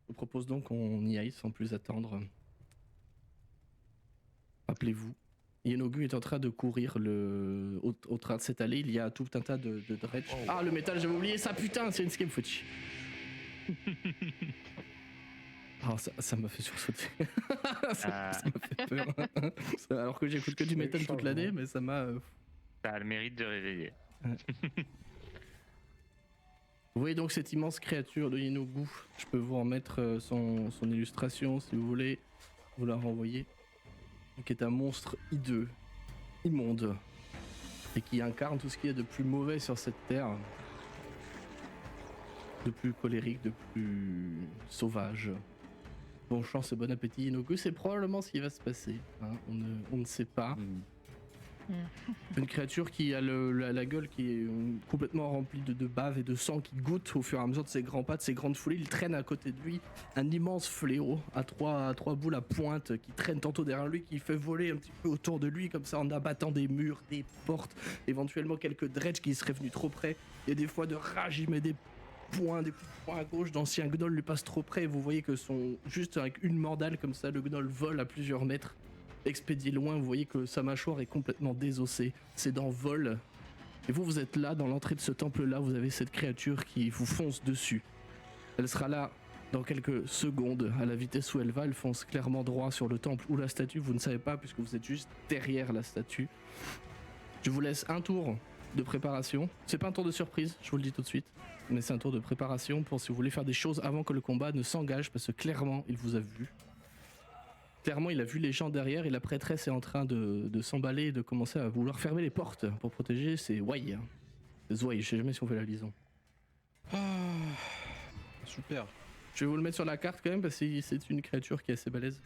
Je propose donc qu'on y aille sans plus attendre. Rappelez-vous, Yenogu est en train de courir au train de cette allée. Il y a tout un tas de dredge. Oh, Ah, le métal, j'avais oublié ça, putain, c'est une Scapefuchi. Ah, ça m'a fait sursauter. ça m'a fait peur. Alors que j'écoute que du métal toute l'année, mais ça m'a. Ça a le mérite de réveiller. Vous voyez donc cette immense créature de Yenogu. Je peux vous en mettre son illustration si vous voulez. Vous la renvoyer. Qui est un monstre hideux, immonde, et qui incarne tout ce qu'il y a de plus mauvais sur cette terre, de plus colérique, de plus sauvage. Bonne chance et bon appétit, Yenogu, c'est probablement ce qui va se passer. Hein. On ne sait pas. Une créature qui a la gueule qui est complètement remplie de bave et de sang qui goutte au fur et à mesure de ses grands pas, de ses grandes foulées. Il traîne à côté de lui un immense fléau à trois boules à pointe qui traîne tantôt derrière lui, qui fait voler un petit peu autour de lui comme ça en abattant des murs, des portes, éventuellement quelques dredges qui seraient venus trop près. Il y a des fois de rage, il met des coups de poing à gauche, d'anciens gnolls lui passent trop près et vous voyez que juste avec une mordale comme ça, le gnoll vole à plusieurs mètres. Expédié loin, vous voyez que sa mâchoire est complètement désossée, ses dents volent. Et vous êtes là, dans l'entrée de ce temple-là, vous avez cette créature qui vous fonce dessus. Elle sera là dans quelques secondes, à la vitesse où elle va, elle fonce clairement droit sur le temple ou la statue, vous ne savez pas puisque vous êtes juste derrière la statue. Je vous laisse un tour de préparation. C'est pas un tour de surprise, je vous le dis tout de suite, mais c'est un tour de préparation pour si vous voulez faire des choses avant que le combat ne s'engage, parce que clairement, il vous a vu. Clairement, il a vu les gens derrière et la prêtresse est en train de s'emballer et de commencer à vouloir fermer les portes pour protéger ses ouailles. Ses ouailles, je sais jamais si on fait la liaison. Super. Je vais vous le mettre sur la carte quand même parce que c'est une créature qui est assez balèze.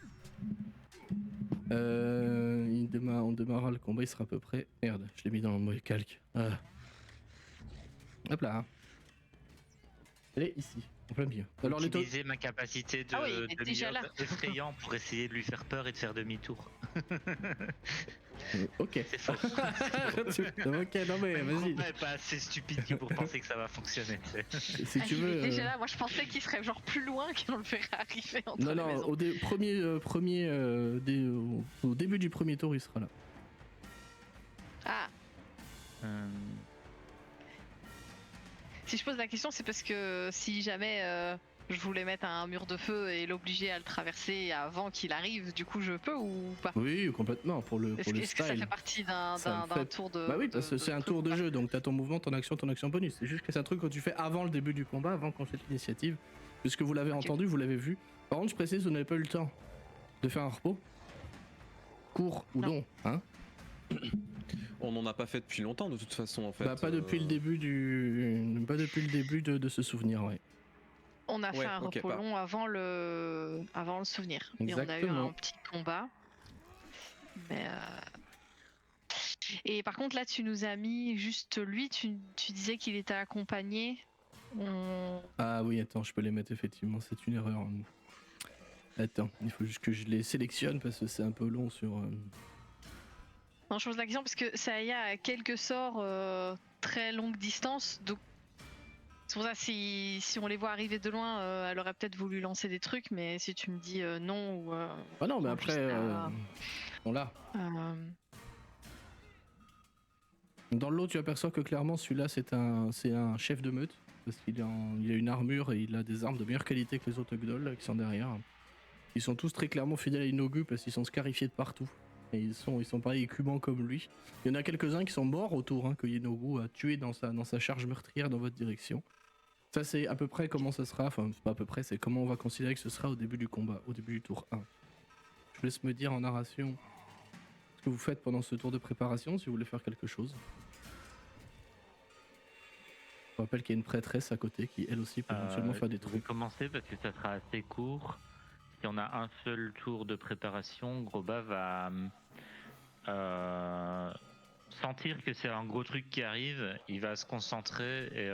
On démarrera le combat, il sera à peu près... Merde, je l'ai mis dans le mauvais calque. Hop là. Elle est ici. En plein milieu. Alors utiliser ma capacité de déjà là. effrayant pour essayer de lui faire peur et de faire demi-tour. Ok. C'est faux. Ok, non mais vas-y. Pas assez stupide pour penser que ça va fonctionner. Si tu veux. Déjà là, moi je pensais qu'il serait genre plus loin qu'on le ferait arriver entre Non, les non, maisons. Au début du premier tour, il sera là. Ah. Si je pose la question, c'est parce que si jamais je voulais mettre un mur de feu et l'obliger à le traverser avant qu'il arrive, du coup je peux ou pas? Oui, complètement, pour le Est-ce style. que ça fait partie d'un tour de... Bah oui, parce que c'est un tour de jeu, donc t'as ton mouvement, ton action bonus. C'est juste que c'est un truc que tu fais avant le début du combat, avant qu'on fasse l'initiative. Puisque vous l'avez entendu, vous l'avez vu. Par contre, je précise, vous n'avez pas eu le temps de faire un repos. Court ou long, hein? On n'en a pas fait depuis longtemps de toute façon en fait. Bah pas depuis le début de ce souvenir, ouais. On a fait un repos long avant le souvenir. Exactement. Et on a eu un petit combat. Mais Et par contre là tu nous as mis juste lui, tu disais qu'il était accompagné. Ah oui, attends, je peux les mettre effectivement, c'est une erreur. Attends, il faut juste que je les sélectionne parce que c'est un peu long sur... Non, je pose la question parce que Saya a quelques sorts très longue distance, donc c'est pour ça si on les voit arriver de loin, elle aurait peut-être voulu lancer des trucs, mais si tu me dis non ou... Ah non, mais après, on l'a. Dans le lot, tu aperçois que clairement celui-là c'est un chef de meute, parce qu'il a une armure et il a des armes de meilleure qualité que les autres gnolls qui sont derrière. Ils sont tous très clairement fidèles à Yenogu parce qu'ils sont scarifiés de partout. Et ils sont pareil écumants comme lui. Il y en a quelques-uns qui sont morts autour, que Yenogu a tué dans sa charge meurtrière dans votre direction. Ça c'est à peu près comment ça sera, enfin c'est pas à peu près, c'est comment on va considérer que ce sera au début du combat, au début du tour 1. Je vous laisse me dire en narration ce que vous faites pendant ce tour de préparation, si vous voulez faire quelque chose. Je rappelle qu'il y a une prêtresse à côté qui elle aussi peut éventuellement faire des trucs. Je vais commencer parce que ça sera assez court. Si on a un seul tour de préparation, Groba va sentir que c'est un gros truc qui arrive, il va se concentrer et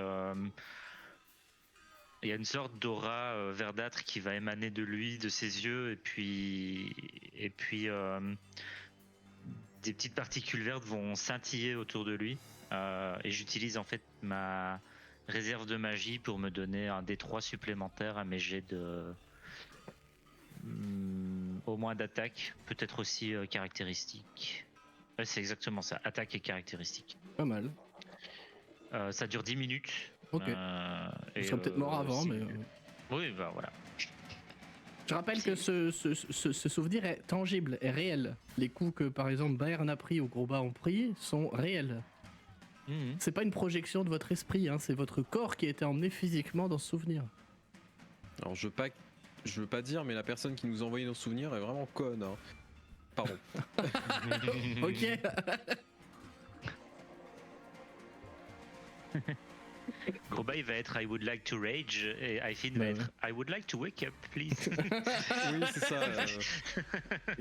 il y a une sorte d'aura verdâtre qui va émaner de lui, de ses yeux, et puis des petites particules vertes vont scintiller autour de lui. Et j'utilise en fait ma réserve de magie pour me donner un D3 supplémentaire à mes jets Au moins d'attaque, peut-être aussi caractéristique. Ouais, c'est exactement ça, attaque et caractéristique. Pas mal. Ça dure 10 minutes. Ok. On serait peut-être mort avant, mais. Oui, bah voilà. Je rappelle que ce souvenir est tangible, est réel. Les coups que par exemple Bayern a pris ou Groba ont pris sont réels. C'est pas une projection de votre esprit, hein, c'est votre corps qui a été emmené physiquement dans ce souvenir. Alors je veux pas dire, mais la personne qui nous a envoyé nos souvenirs est vraiment conne. Hein. Pardon. Ok. Groba il va être I would like to rage et Aifin va être I would like to wake up please. Oui c'est ça.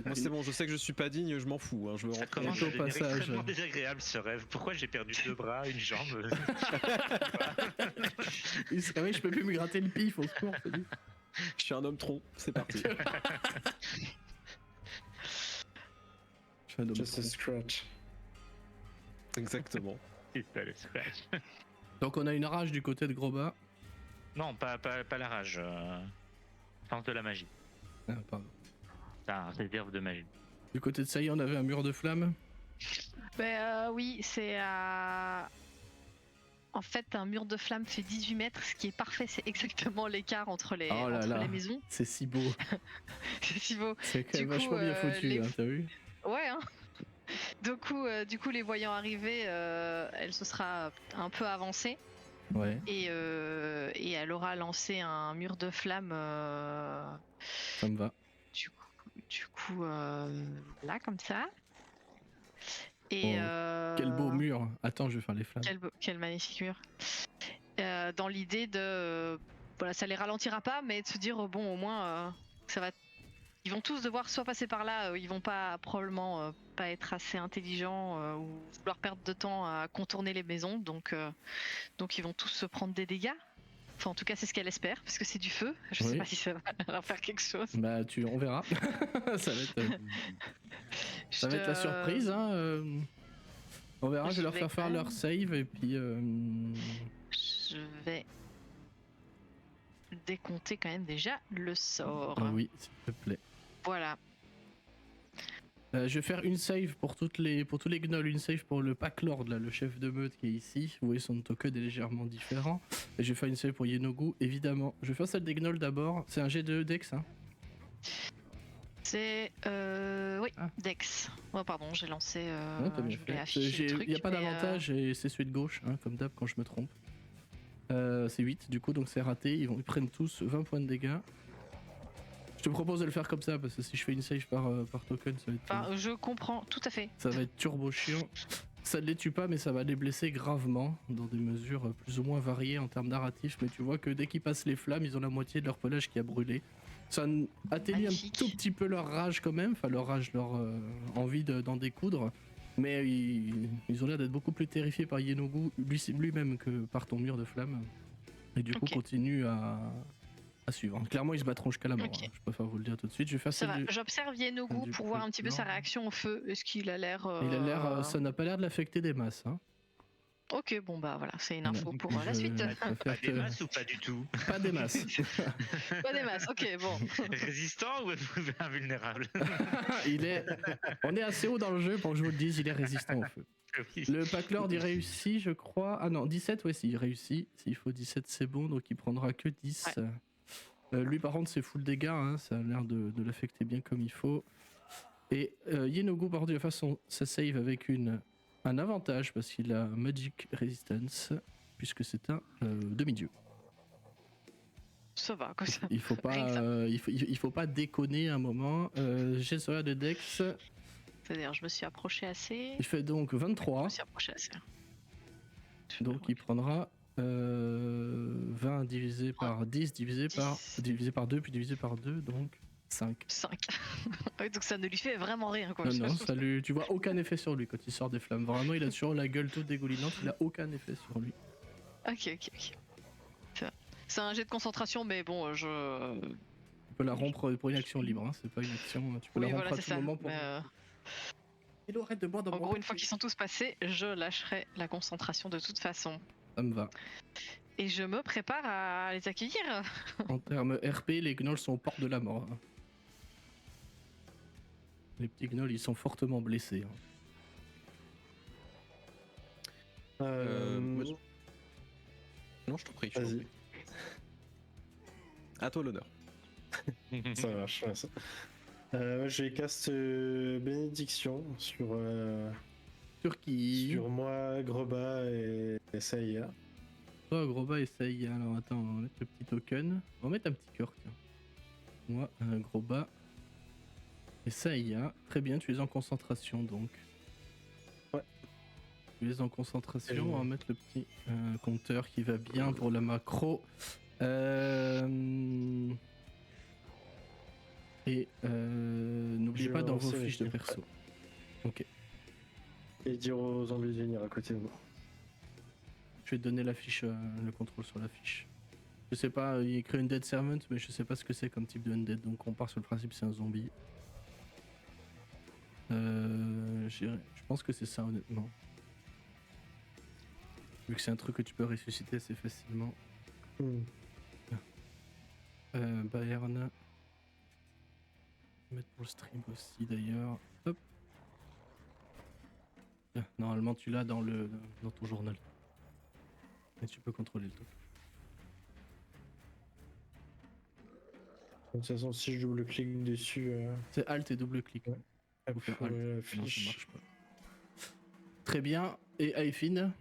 Moi c'est bon, je sais que je suis pas digne, je m'en fous. Hein, je veux Ça rentrer commence à au devenir passage. extrêmement désagréable ce rêve. Pourquoi j'ai perdu 2 bras, une jambe? Il se réveille, je peux plus me gratter le pif, au secours. Je suis un homme tronc, c'est parti. Just a scratch. Exactement. C'est ça le scratch. Donc on a une rage du côté de Groba. Non, pas la rage. Sens de la magie. Ah, pardon. C'est un réserve de magie. Du côté de Saï, on avait un mur de flammes. Oui, c'est en fait un mur de flammes fait 18 mètres, ce qui est parfait, c'est exactement l'écart entre les maisons. C'est si beau. C'est si beau. C'est quand même Du coup, vachement bien foutu, hein, t'as vu? Ouais, hein. Du coup, les voyant arriver, elle se sera un peu avancée. Ouais. Et elle aura lancé un mur de flammes. Ça me va. Du coup, là, comme ça. Et quel beau mur. Attends, je vais faire les flammes. Quel magnifique mur. Dans l'idée de... voilà, ça les ralentira pas, mais de se dire, bon, au moins, ça va... Ils vont tous devoir soit passer par là, ils vont pas probablement pas être assez intelligents ou vouloir perdre de temps à contourner les maisons, donc ils vont tous se prendre des dégâts. Enfin, en tout cas, c'est ce qu'elle espère, parce que c'est du feu. Je sais pas si ça va leur faire quelque chose. Bah, on verra. Ça va être la surprise. Hein, On verra, je vais leur faire leur save et puis. Je vais décompter quand même déjà le sort. Oui, s'il te plaît. Voilà. Je vais faire une save pour tous les gnolls, une save pour le pack lord, là, le chef de meute qui est ici. Vous voyez, son token est légèrement différent. Et je vais faire une save pour Yenogu, évidemment. Je vais faire celle des gnolls d'abord. C'est un G2 Dex, hein. C'est oui, Dex. Oh pardon, j'ai lancé. T'as bien fait. Il n'y a pas d'avantage et c'est celui de gauche, hein, comme d'hab quand je me trompe. C'est 8 du coup, donc c'est raté. Ils prennent tous 20 points de dégâts. Je te propose de le faire comme ça parce que si je fais une save par token, ça va être. Enfin, je comprends, tout à fait. Ça va être turbo chiant. Ça ne les tue pas, mais ça va les blesser gravement dans des mesures plus ou moins variées en termes narratifs. Mais tu vois que dès qu'ils passent les flammes, ils ont la moitié de leur pelage qui a brûlé. Ça atténue un tout petit peu leur rage quand même, enfin leur rage, leur envie d'en découdre. Mais ils ont l'air d'être beaucoup plus terrifiés par Yenogu lui-même que par ton mur de flammes. Et du coup, continue à suivre. Clairement, ils se battront jusqu'à la mort. Hein. Je préfère vous le dire tout de suite. Je vais faire ça. J'observe Yenogu pour voir un petit peu sa réaction au feu. Est-ce qu'il a l'air. Il a l'air. Ça n'a pas l'air de l'affecter des masses. Hein. Ok, bon bah voilà, c'est une info pour la suite. Pas des masses ou pas du tout? Pas des masses. Pas des masses, ok, bon. Résistant ou invulnérable? On est assez haut dans le jeu pour que je vous le dise, il est résistant au feu. Oui. Le pack lord il réussit, je crois. Ah non, 17, ouais, s'il réussit. S'il faut 17, c'est bon, donc il prendra que 10. Ouais. Lui, par contre, c'est full dégâts, hein, ça a l'air de l'affecter bien comme il faut. Et Yenogu, par contre, il va faire sa save avec un avantage parce qu'il a Magic Resistance, puisque c'est un demi-dieu. Ça va, comme ça. Il faut pas déconner un moment. J'ai cela de Dex. C'est-à-dire, je me suis approché assez. Il fait donc 23. Je me suis approché assez. Donc il prendra 20 divisé par 10, divisé par 2, puis divisé par 2, donc 5. 5. Oui, donc ça ne lui fait vraiment rien, quoi. Non, tu vois aucun effet sur lui quand il sort des flammes. Vraiment, il a toujours la gueule toute dégoulinante, il a aucun effet sur lui. Ok. C'est un jet de concentration, mais bon, Tu peux la rompre pour une action libre, hein. C'est pas une action. Tu peux la rompre à tout moment pour. Il arrête de boire dans en gros, une fois qu'ils sont tous passés, je lâcherai la concentration de toute façon. Ça me va. et je me prépare à les accueillir. En termes RP, les gnolls sont aux portes de la mort. Les petits gnolls, ils sont fortement blessés. Non, je t'en prie. Vas-y. À toi l'honneur. Ça marche. Ouais, ça. Je vais cast bénédiction sur Turquie. moi, Groba et Saïa. Toi, Groba, essaye. Alors attends, on va mettre le petit token. On va mettre un petit cœur, tiens. Moi, Groba. Et Saïa. Très bien, tu es en concentration donc. Ouais. Tu es en concentration. On va mettre le petit compteur qui va bien pour la macro. Et n'oubliez pas dans vos fiches de perso. Ok. Et dire aux zombies de venir à côté de moi. Je vais te donner la fiche, le contrôle sur la fiche. Je sais pas, il crée une Dead Servant, mais je sais pas ce que c'est comme type de Undead, donc on part sur le principe c'est un zombie. Je pense que c'est ça honnêtement. Vu que c'est un truc que tu peux ressusciter assez facilement. Bayern. Mettre pour le stream aussi d'ailleurs. Hop. Tiens, normalement tu l'as dans ton journal. Et tu peux contrôler le truc. De toute façon, si je double-clique dessus. C'est Alt et double-clic. Ouais. Faut faire pour Alt. la Non, ça fiche. marche pas. Très bien. Et Aifin?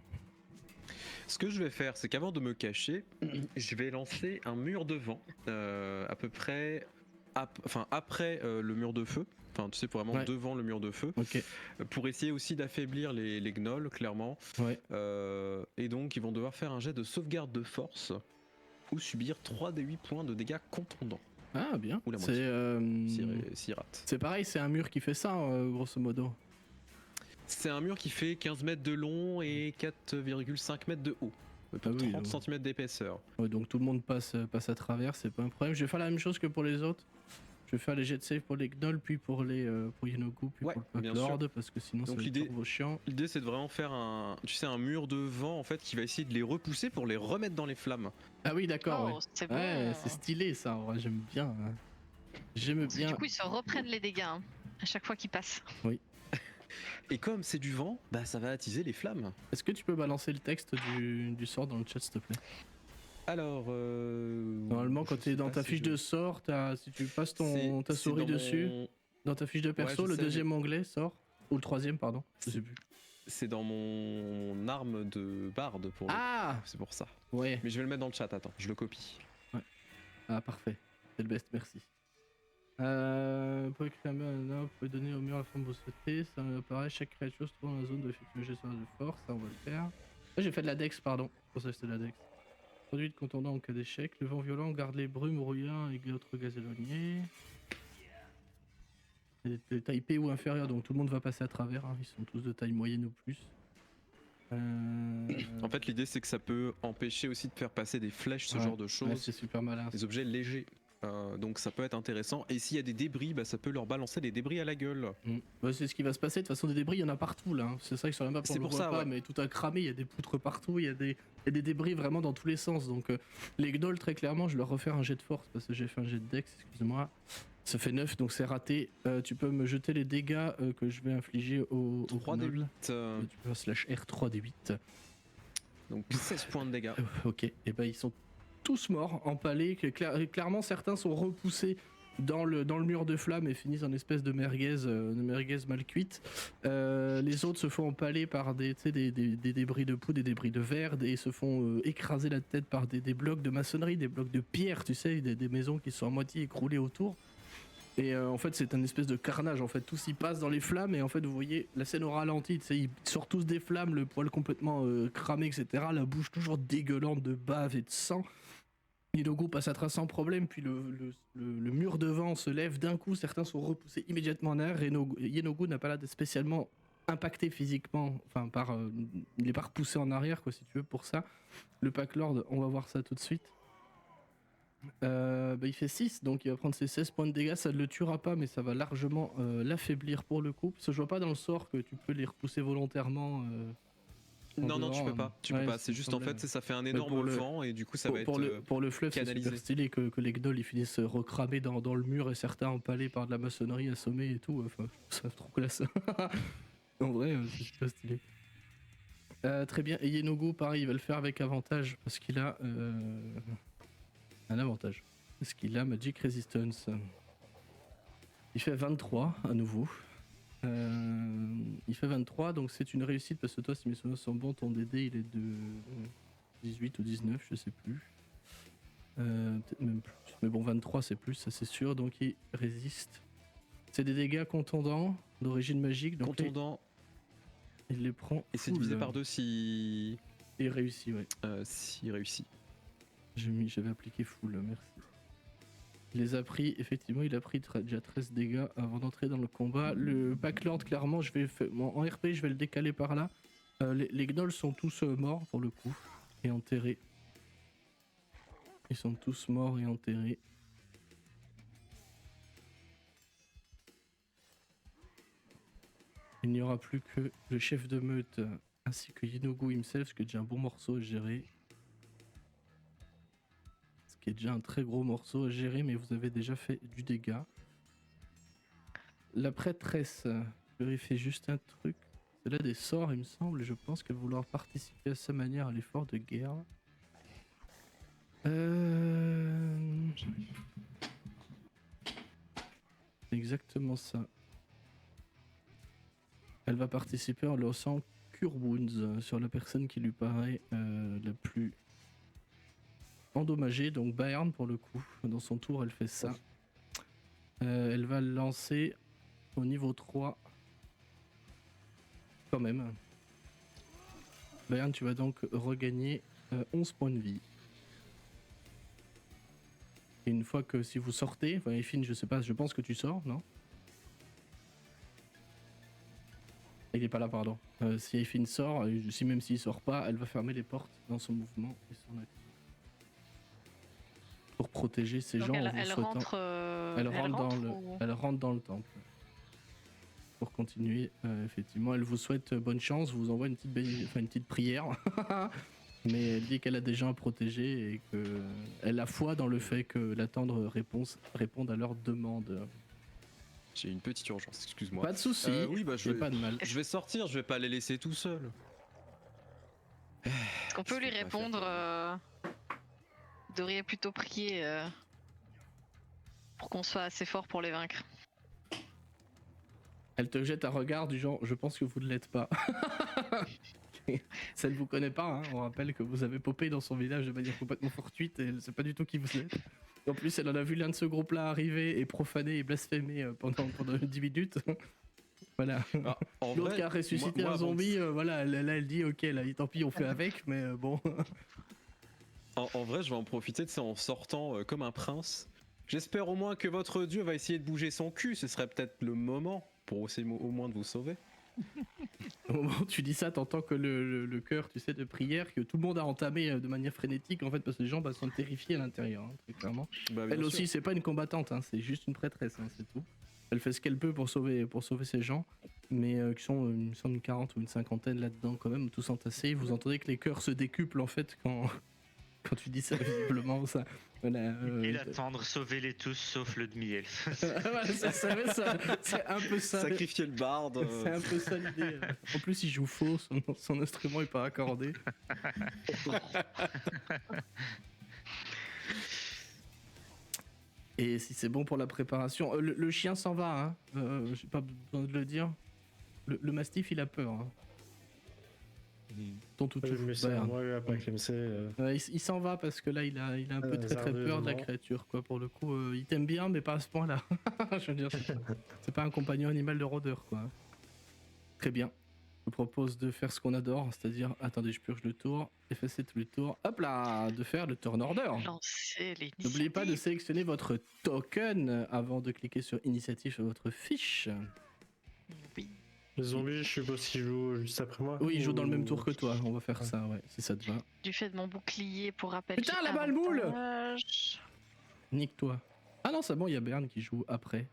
Ce que je vais faire, c'est qu'avant de me cacher, je vais lancer un mur de vent, à peu près, après le mur de feu. Enfin, tu sais, pour vraiment devant le mur de feu. Ok. Pour essayer aussi d'affaiblir les gnolls, clairement. Ouais. Et donc, ils vont devoir faire un jet de sauvegarde de force ou subir 3 des 8 points de dégâts contondants. Ah, bien. Ou la s'ils ratent. C'est pareil, c'est un mur qui fait ça, grosso modo. C'est un mur qui fait 15 mètres de long et 4,5 mètres de haut. Ah oui, 30 cm d'épaisseur. Ouais, donc tout le monde passe à travers, c'est pas un problème. Je vais faire la même chose que pour les autres. Je vais faire les jets de save pour les gnolls, puis pour Yenogu, puis pour le Lord, parce que sinon donc ça va être trop chiant. L'idée c'est de vraiment faire un mur de vent en fait qui va essayer de les repousser pour les remettre dans les flammes. Ah oui, d'accord. Oh, c'est bon. Ouais, c'est stylé ça, en vrai, j'aime bien. J'aime Parce que bien. du coup, ils se reprennent les dégâts hein, à chaque fois qu'ils passent. Oui. Et comme c'est du vent, bah ça va attiser les flammes. Est-ce que tu peux balancer le texte du sort dans le chat, s'il te plaît? Alors, normalement, quand tu es dans ta fiche de sort, si tu passes ta souris dessus, dans ta fiche de perso, le deuxième onglet sort. Ou le troisième, pardon. Je sais plus. C'est dans mon arme de barde pour c'est pour ça. Ouais. Mais je vais le mettre dans le chat, attends, je le copie. Ouais. Ah, parfait. C'est le best, merci. Pour réclamer un arbre, vous pouvez donner au mur la forme que vous souhaitez. Ça apparaît, chaque créature se trouve dans la zone de effectuer un jet de force. Ça, on va le faire. Ah, j'ai fait de la dex, pardon. Pour ça, c'était de la dex. Produit de contondant en cas d'échec. Le vent violent garde les brumes, brouillards et autres gaz éloignés. Des tailles P ou inférieures, donc tout le monde va passer à travers. Hein. Ils sont tous de taille moyenne ou plus. En fait, l'idée c'est que ça peut empêcher aussi de faire passer des flèches, ce genre de choses. Ouais, c'est super malin. Des objets légers. Donc ça peut être intéressant. Et s'il y a des débris, bah, ça peut leur balancer des débris à la gueule. Bah, c'est ce qui va se passer. De toute façon, des débris, il y en a partout là. C'est ça que sur la map, on le voit pas, mais tout a cramé. Il y a des poutres partout. Il y a des débris vraiment dans tous les sens. Donc les gnolls, très clairement, je leur refaire un jet de force parce que j'ai fait un jet de dex. Excuse-moi. Ça fait 9, donc c'est raté. Tu peux me jeter les dégâts que je vais infliger au 3 des 8. Tu peux slash R 3 des 8. Donc 16 points de dégâts. Ok. Et ben ils sont tous morts, empalés. Clairement, certains sont repoussés dans le mur de flamme et finissent en espèce de merguez mal cuite. Les autres se font empaler par des débris de poudre, des débris de verre, et se font écraser la tête par des blocs de maçonnerie, des blocs de pierre, tu sais, des maisons qui sont à moitié écroulées autour. Et en fait, c'est un espèce de carnage. En fait, tous y passent dans les flammes et en fait, vous voyez la scène au ralenti. Tu sais, ils sortent tous des flammes, le poil complètement cramé, etc. La bouche toujours dégueulante de bave et de sang. Yenogu passe à travers sans problème, puis le mur de vent se lève d'un coup. Certains sont repoussés immédiatement en air. Yenogu n'a pas l'air d'être spécialement impacté physiquement. Enfin, il n'est pas repoussé en arrière, quoi, si tu veux, pour ça. Le Pack Lord, on va voir ça tout de suite. Il fait 6, donc il va prendre ses 16 points de dégâts. Ça ne le tuera pas, mais ça va largement l'affaiblir pour le coup. Parce que je vois pas dans le sort que tu peux les repousser volontairement Non, dehors, tu peux pas. Tu peux pas. C'est juste en fait, ça fait un énorme vent et du coup, ça va être. Pour le fleuve, c'est canalisé. super stylé que les gnolls ils finissent recramés dans le mur et certains empalés par de la maçonnerie assommée et tout. Enfin, je trouve ça trop classe. En vrai, c'est super stylé. Très bien. Et Yenogu, pareil, il va le faire avec avantage parce qu'il a un avantage. Parce qu'il a Magic Resistance. Il fait 23 à nouveau. Il fait 23, donc c'est une réussite parce que toi, si mes souvenirs sont bons, ton DD il est de 18 ou 19, je sais plus. Peut-être même plus. Mais bon, 23 c'est plus, ça c'est sûr. Donc il résiste. C'est des dégâts contondants d'origine magique. Donc contondant. Il les prend. Et c'est divisé par 2 si. Il réussit, ouais. S'il réussit. J'avais appliqué full, merci. Il les a pris, effectivement, il a pris déjà 13 dégâts avant d'entrer dans le combat. Le Backlord, clairement, en RP, je vais le décaler par là. Les gnolls sont tous morts pour le coup, et enterrés. Ils sont tous morts et enterrés. Il n'y aura plus que le chef de meute ainsi que Yenogu himself, ce qui est déjà un bon morceau à gérer. Ce qui est déjà un très gros morceau à gérer, mais vous avez déjà fait du dégât. La prêtresse, je vérifie juste un truc. C'est là des sorts, il me semble, et je pense qu'elle va vouloir participer à sa manière à l'effort de guerre. C'est exactement ça. Elle va participer en lançant Cure Wounds sur la personne qui lui paraît la plus endommagée, donc Bayern pour le coup. Dans son tour, elle fait ça. Elle va le lancer au niveau 3. Quand même. Bayern, tu vas donc regagner 11 points de vie. Et une fois que si vous sortez, enfin Effine, je sais pas, je pense que tu sors, non? Il est pas là, pardon. Si Effine sort, même s'il sort pas, elle va fermer les portes dans son mouvement et son acte. Pour protéger ces gens. Elle rentre dans le temple. Pour continuer, effectivement, elle vous souhaite bonne chance, vous envoie une petite prière. Mais elle dit qu'elle a des gens à protéger et qu'elle a foi dans le fait que la tendre réponde à leurs demandes. J'ai une petite urgence, excuse-moi. Pas de soucis, oui, bah, pas de mal. Je vais sortir, je vais pas les laisser tout seuls. Est-ce qu'on peut lui répondre Vous devriez plutôt prier pour qu'on soit assez fort pour les vaincre. Elle te jette un regard du genre, je pense que vous ne l'êtes pas. Ça ne vous connaît pas, hein. On rappelle que vous avez popé dans son village de manière complètement fortuite et elle ne sait pas du tout qui vous êtes. En plus, elle en a vu l'un de ce groupe-là arriver et profaner et blasphémer pendant 10 minutes. Voilà. L'autre qui a ressuscité un zombie, voilà, là elle dit ok, là, tant pis, on fait avec, mais bon. En vrai, je vais en profiter de ça en sortant comme un prince. J'espère au moins que votre dieu va essayer de bouger son cul, ce serait peut-être le moment pour essayer au moins de vous sauver. Au moment où tu dis ça, t'entends que le chœur, tu sais, de prière, que tout le monde a entamé de manière frénétique, en fait, parce que les gens sont terrifiés à l'intérieur, hein, très clairement. Bah, elle aussi, c'est pas une combattante, hein, c'est juste une prêtresse, hein, c'est tout. Elle fait ce qu'elle peut pour sauver ces gens, mais qui sont une 40 ou une cinquantaine là-dedans quand même, tous entassés. Vous entendez que les chœurs se décuplent en fait quand tu dis ça, visiblement. Ça, voilà, et l'attendre, sauvez-les tous sauf le demi-elfe. Voilà, c'est un peu ça. Sacrifier le barde. C'est un peu ça l'idée. En plus, il joue faux, son instrument est pas accordé. Et si c'est bon pour la préparation, le chien s'en va, hein. J'ai pas besoin de le dire. Le mastif, il a peur. Hein. Mais c'est moi, pas il s'en va parce que là, il a un peu très peur de la créature, quoi. Pour le coup, il t'aime bien, mais pas à ce point-là. Je veux dire, c'est pas un compagnon animal de rôdeur, quoi. Très bien. Je vous propose de faire ce qu'on adore, c'est-à-dire, attendez, je purge le tour, effacer tous les tours, hop là, de faire le turn order. N'oubliez pas de sélectionner votre token avant de cliquer sur initiative sur votre fiche. Oui. Le zombie, je suppose qu'il joue juste après moi. Oui, il joue dans le même tour que toi, on va faire ça, ouais, si ça te va. Du fait de mon bouclier, pour rappel. Putain, la balle moule! Nique-toi. Ah non, c'est bon, il y a Bern qui joue après.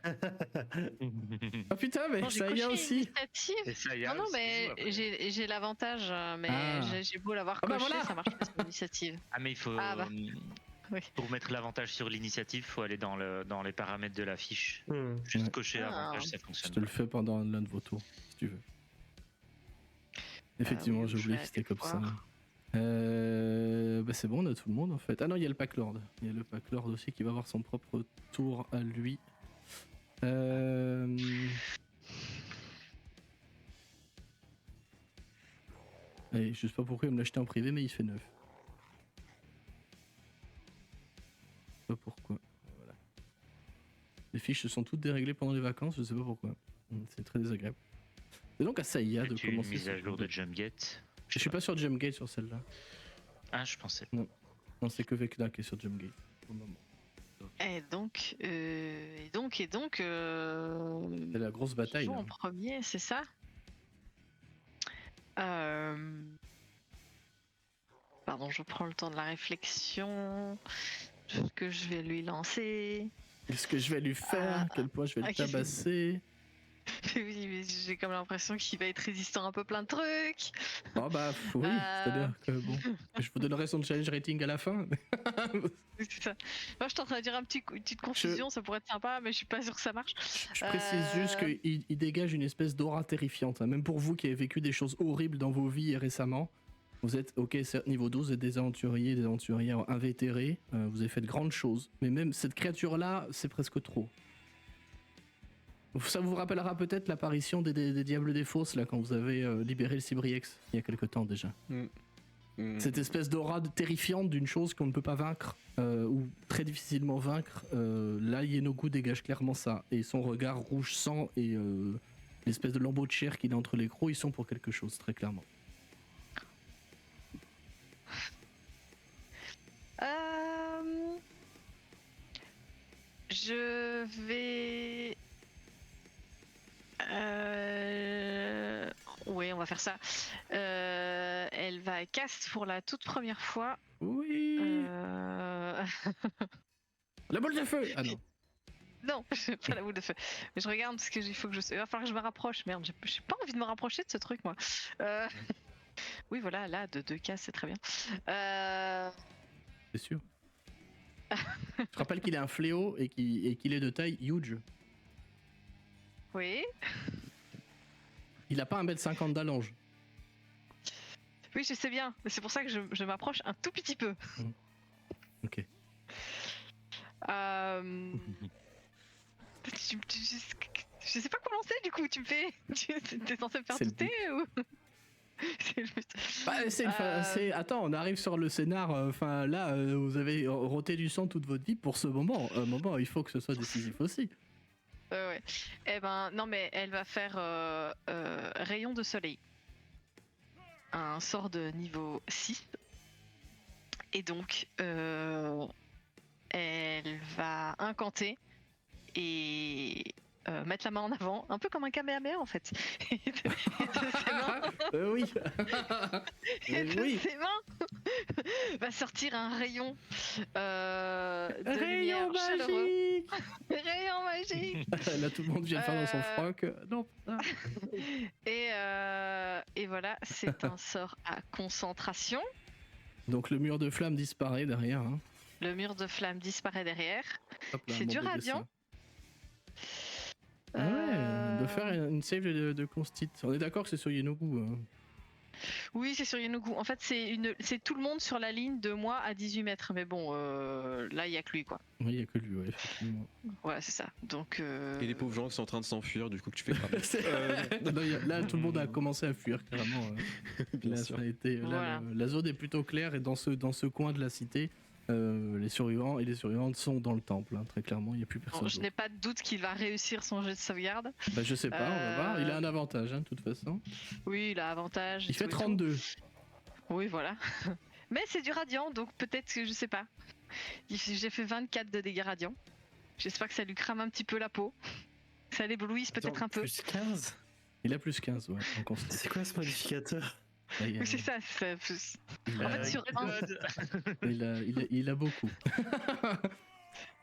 Ah putain, mais Non, j'ai ça y a coché aussi. initiative. Et ça y a Non, aussi, mais après. j'ai l'avantage, mais Ah. j'ai beau l'avoir Ah bah coché, voilà. ça marche pas sur l'initiative. Ah mais il faut Ah bah. Oui. pour mettre l'avantage sur l'initiative, faut aller dans les paramètres de la fiche. Hmm. Juste Ouais. cocher Ah. avantage, ça Je fonctionne. te le fais pendant l'un de vos tours, si tu veux. Effectivement, oui, j'ai oublié je que c'était vais comme ça. voir. Bah c'est bon, on a tout le monde en fait. Ah non, il y a le Pack Lord. Il y a le Pack Lord aussi qui va avoir son propre tour à lui. Allez, je sais pas pourquoi il me l'a acheté en privé, mais il fait 9. Je sais pas pourquoi. Voilà. Les fiches se sont toutes déréglées pendant les vacances, je sais pas pourquoi. C'est très désagréable. C'est donc à Saïa de Fais-tu une commencer. mise à ce jour tour de Jumpgate. Je suis pas sur Jumpgate sur celle-là. Ah, je pensais. Non, c'est que Vecna qui est sur Jumpgate au moment. Et donc, C'est la grosse qui bataille. joue Là. en premier, c'est ça Pardon, je prends le temps de la réflexion. Ce que je vais lui lancer. Qu'est-ce que je vais lui faire? À quel point je vais le qu'est-ce que- tabasser? Oui, mais j'ai comme l'impression qu'il va être résistant à un peu plein de trucs. Oh bah oui, c'est-à-dire que bon, je vous donnerai son challenge rating à la fin. C'est ça. Moi, je suis en train de dire une petite confusion, ça pourrait être sympa, mais je suis pas sûr que ça marche. Je précise juste qu'il dégage une espèce d'aura terrifiante. Hein. Même pour vous qui avez vécu des choses horribles dans vos vies récemment, vous êtes, ok, certes, niveau 12, vous êtes des aventuriers invétérés, vous avez fait de grandes choses, mais même cette créature-là, c'est presque trop. Ça vous rappellera peut-être l'apparition des Diables des Fosses, là, quand vous avez libéré le Cibriex, il y a quelque temps déjà. Cette espèce d'aura terrifiante d'une chose qu'on ne peut pas vaincre, ou très difficilement vaincre, là Yenogu dégage clairement ça. Et son regard rouge sang et l'espèce de lambeau de chair qu'il a entre les crocs, ils sont pour quelque chose, très clairement. Je vais... Oui, on va faire ça. Elle va cast pour la toute première fois. Oui. La boule de feu. Ah non. Non, pas la boule de feu. Mais je regarde parce que il faut que il va falloir que je me rapproche. Merde, j'ai pas envie de me rapprocher de ce truc, moi. Oui, voilà, là, de 2 cases, c'est très bien. C'est sûr. Je rappelle qu'il est un fléau et qu'il est de taille huge. Oui. Il a pas 1m50 d'allonge. Oui, je sais bien. Mais c'est pour ça que je m'approche un tout petit peu. Ok. Je sais pas quoi lancer du coup, tu me fais. T'es censé me faire C'est le douter ou. C'est le but. Bah, Attends, on arrive sur le scénar. Enfin, là, vous avez roté du sang toute votre vie pour ce moment. Un moment, il faut que ce soit décisif aussi. Ouais. Eh ben, non, mais elle va faire rayon de soleil. Un sort de niveau 6. Et donc, elle va incanter et mettre la main en avant, un peu comme un Kamehameha en fait. Et de ses mains, Oui. et de Oui. ses mains va sortir un rayon de Rayon lumière chaleureux. magique. Rayon magique. Là, tout le monde vient de faire dans son froc. Non, putain. Et voilà, c'est un sort à concentration. Donc le mur de flamme disparaît derrière. Hein. Le mur de flamme disparaît derrière. Hop là, C'est mon du bébé radiant. ça. Ouais, de faire une save de constit. On est d'accord que c'est sur Yenogu. Hein. Oui, c'est sur Yenogu. En fait, c'est tout le monde sur la ligne de moi à 18 mètres. Mais bon, là, il n'y a que lui, quoi. Oui, il n'y a que lui, ouais, effectivement. Ouais, c'est ça. Donc. Et les pauvres gens qui sont en train de s'enfuir, du coup, que tu fais cramer. Non, là, tout le monde a commencé à fuir, carrément. Bien Là, sûr. ça a été, là, Voilà. la zone est plutôt claire et dans ce coin de la cité, les survivants et les survivantes sont dans le temple, hein, très clairement, il n'y a plus personne. Bon, je d'autre. n'ai pas de doute qu'il va réussir son jet de sauvegarde. Bah, je sais pas, on va voir. Il a un avantage, hein, de toute façon. Oui, il a avantage. et Il fait tout et tout. 32. Oui, voilà. Mais c'est du radiant, donc peut-être que je sais pas. J'ai fait 24 de dégâts radiants. J'espère que ça lui crame un petit peu la peau. Que ça l'éblouisse peut-être un peu. Plus 15. Il a plus 15, ouais, en constant. C'est quoi ce modificateur? Là, Oui, c'est ça. il En a- fait, sur un, il a beaucoup.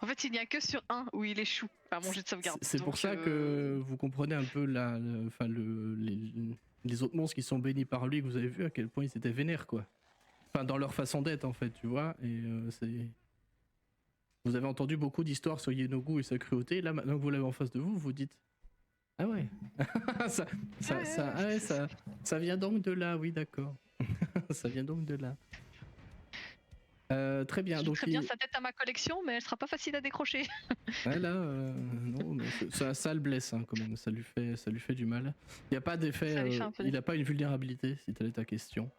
En fait, il n'y a que sur un où il échoue à mon jet de sauvegarde. C'est pour Donc, ça que vous comprenez un peu les autres monstres qui sont bénis par lui, que vous avez vu à quel point ils étaient vénères, quoi. Enfin, dans leur façon d'être, en fait, tu vois. Et c'est. Vous avez entendu beaucoup d'histoires sur Yenogu et sa cruauté. Là, maintenant que vous l'avez en face de vous, vous dites. Ah ouais. Ça vient donc de là, oui, d'accord. Ça vient donc de là. Très bien. je Donc très bien sa tête à ma collection, mais elle sera pas facile à décrocher. ouais, là, non, mais ça le blesse hein, quand même. Ça lui fait du mal. Il n'y a pas d'effet. Il n'a pas une vulnérabilité, si telle est ta question.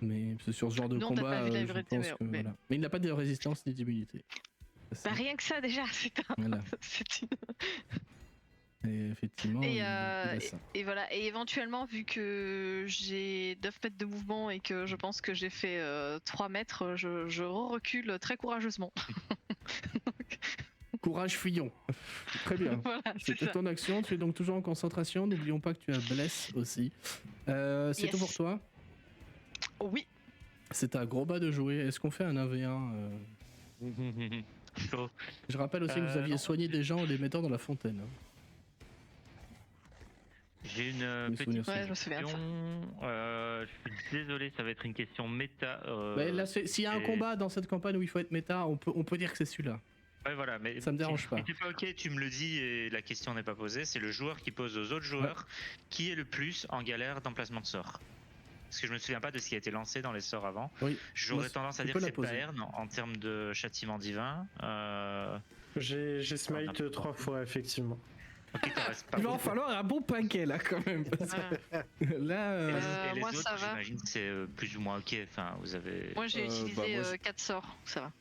Mais c'est sur ce genre de Non, t'as combat, pas vu la je vérité, pense que mais- voilà. Mais il n'a pas de résistance ni d'immunité. Bah, rien que ça, déjà, c'est un. Voilà. C'est une- Et effectivement, Et, il a ça. et voilà, et éventuellement, vu que j'ai 9 mètres de mouvement et que je pense que j'ai fait 3 mètres, je recule très courageusement. Courage fuyons. Très bien. Voilà, c'est C'était ça. ton action, tu es donc toujours en concentration. N'oublions pas que tu as blesse aussi. C'est Yes. tout pour toi. Oui, C'est à gros bas de jouer. Est-ce qu'on fait un 1v1 Chaud. Je rappelle aussi que vous aviez non. soigné des gens en les mettant dans la fontaine. hein. J'ai une me souviens petite de ça. Ouais, je me souviens de ça. question. Je suis désolé, ça va être une question méta. Bah, là, s'il y a un et- combat dans cette campagne où il faut être méta, on peut dire que c'est celui-là. Ouais, voilà, mais Ça me dérange pas. Si t'es pas ok, tu me le dis et la question n'est pas posée. C'est le joueur qui pose aux autres joueurs qui est le plus en galère d'emplacement de sort. Parce que je me souviens pas de ce qui a été lancé dans les sorts avant. Oui. J'aurais Moi, tendance à tu dire peux que la c'est poser. Baern en termes de châtiment divin. J'ai smite 3 fois, effectivement. Ok, t'en restes pas Il va en beaucoup. falloir un bon paquet là quand même. parce que là, Et Euh, les moi, autres, ça va. j'imagine que c'est plus ou moins ok. Enfin, vous avez. moi j'ai utilisé bah, moi, 4 sorts, ça va.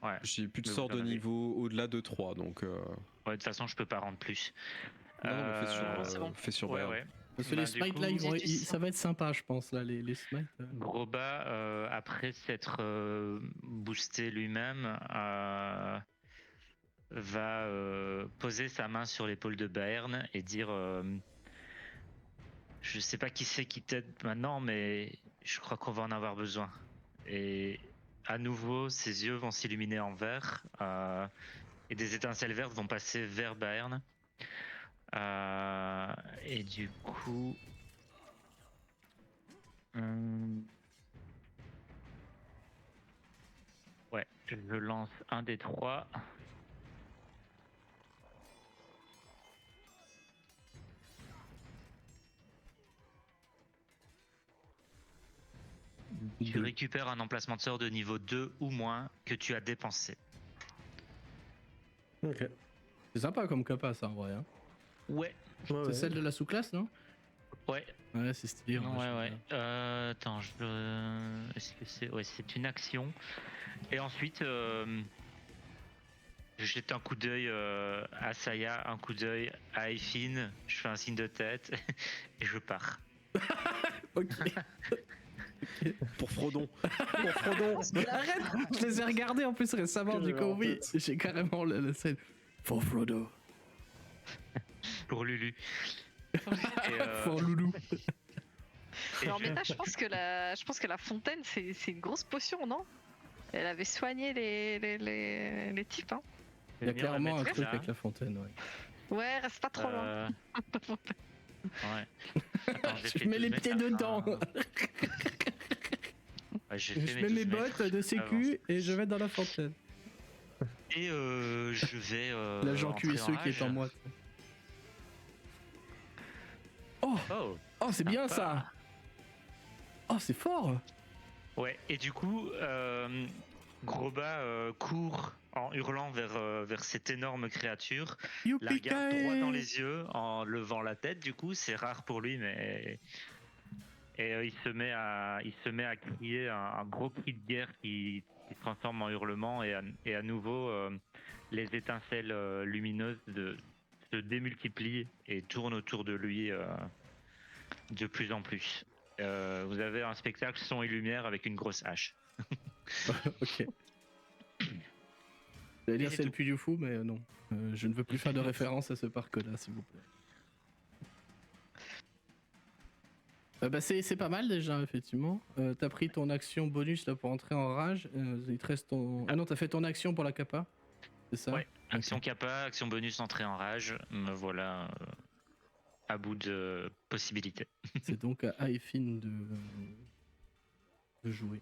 Ouais. J'ai plus de Mais sorts vous en de avez. niveau au-delà de 3, donc. Ouais, de toute façon, je peux pas rendre plus. Non, mais c'est bon. fais sur Ouais, Bayern. ouais. parce que Bah, les du smites coup, là, j'ai du ça va être sympa, je pense là, les smites. Groba, après s'être boosté lui-même, va poser sa main sur l'épaule de Baern et dire je sais pas qui c'est qui t'aide maintenant, mais je crois qu'on va en avoir besoin. Et à nouveau, ses yeux vont s'illuminer en vert et des étincelles vertes vont passer vers Baern. Et du coup. Ouais, je lance un des 3. Tu Deux. récupères un emplacement de sort de niveau 2 ou moins que tu as dépensé. Ok. C'est sympa comme capa ça en vrai. Hein. Ouais, C'est celle de la sous-classe, non? ouais, Ouais, c'est stylé. en vrai, ouais, j'aime ouais. bien. Attends, est-ce que c'est. Ouais, c'est une action. Et ensuite, je jette un coup d'œil à Saya, un coup d'œil à Eiffin, je fais un signe de tête et je pars. Ok. Pour Frodon. Arrête. Je les ai regardés en plus récemment, Que du j'avais coup en oui, tête. j'ai carrément la scène. For Frodo. Pour Lulu. For Loulou. Alors, en méta, je pense que la fontaine, c'est une grosse potion, non? Elle avait soigné les types, hein. Il y a clairement un truc avec la fontaine, ouais. Ouais, reste pas trop loin. Ouais. Attends, Je mets les pieds dedans. Ouais, j'ai Je fait mets mes 12 mètres bottes de avant. sécu et je vais dans la fontaine. Et je vais. L'agent entrer QSE qui est en rage. moi. Oh, Oh, oh c'est bien sympa. ça. Oh, c'est fort. Ouais, et du coup, Groba court en hurlant vers cette énorme créature, la regarde droit dans les yeux en levant la tête. Du coup, c'est rare pour lui, mais et il se met à crier un gros cri de guerre qui se transforme en hurlement et à nouveau les étincelles lumineuses se démultiplient et tournent autour de lui de plus en plus. Vous avez un spectacle son et lumière avec une grosse hache. Ok. J'allais dire Et c'est le tout. Puy du Fou, mais non. Je ne veux plus faire de référence à ce parc-là, s'il vous plaît. Bah c'est pas mal déjà, effectivement. T'as pris ton action bonus là pour entrer en rage. Il te reste ton. Ah non, t'as fait ton action pour la capa. c'est ça? Ouais, action kappa, action bonus, entrée en rage. Me voilà à bout de possibilités. C'est donc à Effin de jouer.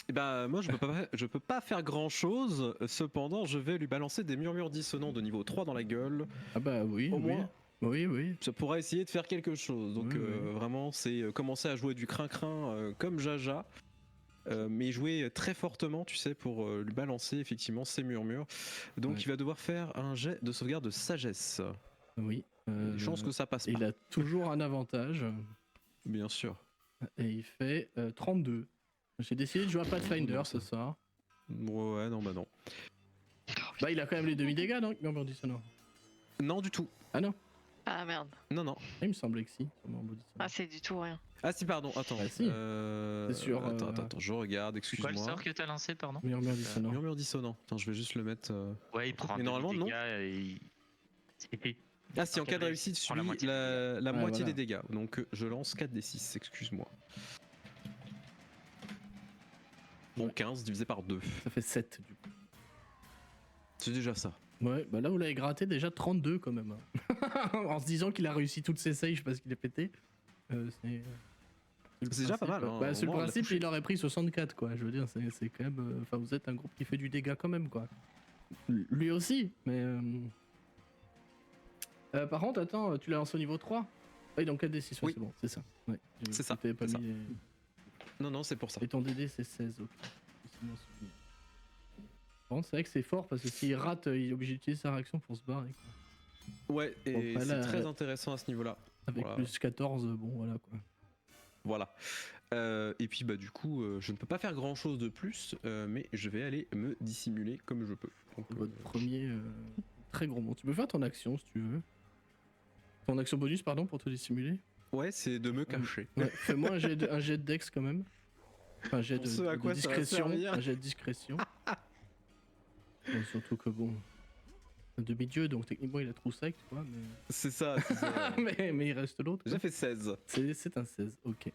Et bah moi je peux pas faire grand chose, cependant je vais lui balancer des murmures dissonants de niveau 3 dans la gueule. Ah bah oui, Au oui. moins, Oui. ça pourra essayer de faire quelque chose. Donc Oui, oui. vraiment c'est commencer à jouer du crin-crin comme Jaja. Mais jouer très fortement, tu sais, pour lui balancer effectivement ces murmures. Donc il va devoir faire un jet de sauvegarde de sagesse. Oui. Des chances que ça passe pas. Il a toujours un avantage. Bien sûr. Et il fait 32. J'ai décidé de jouer à Pathfinder ce soir. Ouais, non, bah non. Bah il a quand même les demi-dégâts, non? Murmure dissonant. Non, du tout. Ah non? Ah merde. Non, non. Il me semblait que si. Ah, c'est du tout rien. Ah si, pardon, attends. Ah, si. C'est sûr, Attends, je regarde, C'est quoi le excuse-moi. sort que t'as lancé, pardon? Murmure dissonant. Murmure dissonant. Attends, je vais juste le mettre... Ouais, il prend Mais un normalement, non. demi-dégât et il- Ah si, en cas de réussite, je prends la suis moitié la Ouais, moitié voilà. des dégâts. Donc je lance 4d6, excuse-moi. Bon, 15 divisé par 2. Ça fait 7 du coup. C'est déjà ça. Ouais, bah là vous l'avez gratté déjà 32 quand même. En se disant qu'il a réussi toutes ses saves parce qu'il est pété. C'est déjà pas mal, hein. Bah, Au c'est le moins, on l'a principe, touché. il aurait pris 64 quoi. Je veux dire, c'est quand même. Enfin, vous êtes un groupe qui fait du dégât quand même quoi. Lui aussi, mais. Par contre, attends, tu l'as lancé au niveau 3? Oui, donc 4d6, Oui. c'est bon, c'est ça. Ouais, C'est ça, t'avais pas c'est mis les- Non, non, c'est pour ça. Et ton DD c'est 16, ok. C'est mon souvenir. Bon, c'est vrai que c'est fort parce que s'il rate, il est obligé d'utiliser sa réaction pour se barrer. Quoi. Ouais, et Bon, bah, c'est là, très intéressant à ce niveau-là. Avec Voilà. plus 14, bon voilà quoi. Voilà. Et puis bah du coup, je ne peux pas faire grand-chose de plus, mais je vais aller me dissimuler comme je peux. Donc, Votre premier très gros mot. Tu peux faire ton action si tu veux. Ton action bonus, pardon, pour te dissimuler. ouais, c'est de me cacher. Ouais, fais-moi un jet de dex quand même. Enfin, un jet Pour ce à quoi ça va discrétion. servir. Un jet de discrétion. Bon, surtout que bon. Un demi-dieu, donc techniquement il a Troussec, tu vois, mais... C'est ça. mais il reste l'autre. J'ai fait 16. C'est un 16, ok.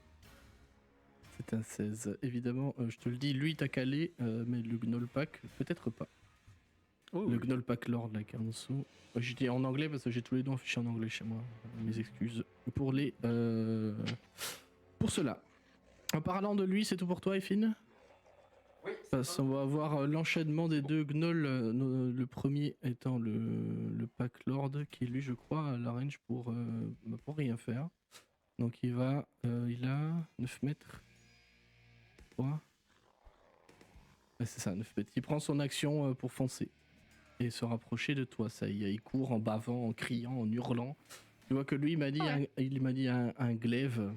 C'est un 16. Évidemment, je te le dis, lui t'a calé, mais le Gnolpack, peut-être pas. Oh, Le oui. Gnolpack Lord, là, qui est en dessous. Je dis en anglais parce que j'ai tous les noms affichés en anglais chez moi. Mes excuses. Pour les. Pour cela. En parlant de lui, c'est tout pour toi, Effin? Oui, Parce qu'on va avoir l'enchaînement des deux gnolls. Le premier étant le Pack Lord, qui lui, je crois, a la range pour rien faire. Donc il va. Il a 9 mètres. 3. Ouais, c'est ça, 9 mètres. Il prend son action pour foncer. Et se rapprocher de toi, ça y est. Il court en bavant, en criant, en hurlant. Tu vois que lui, il m'a dit un glaive.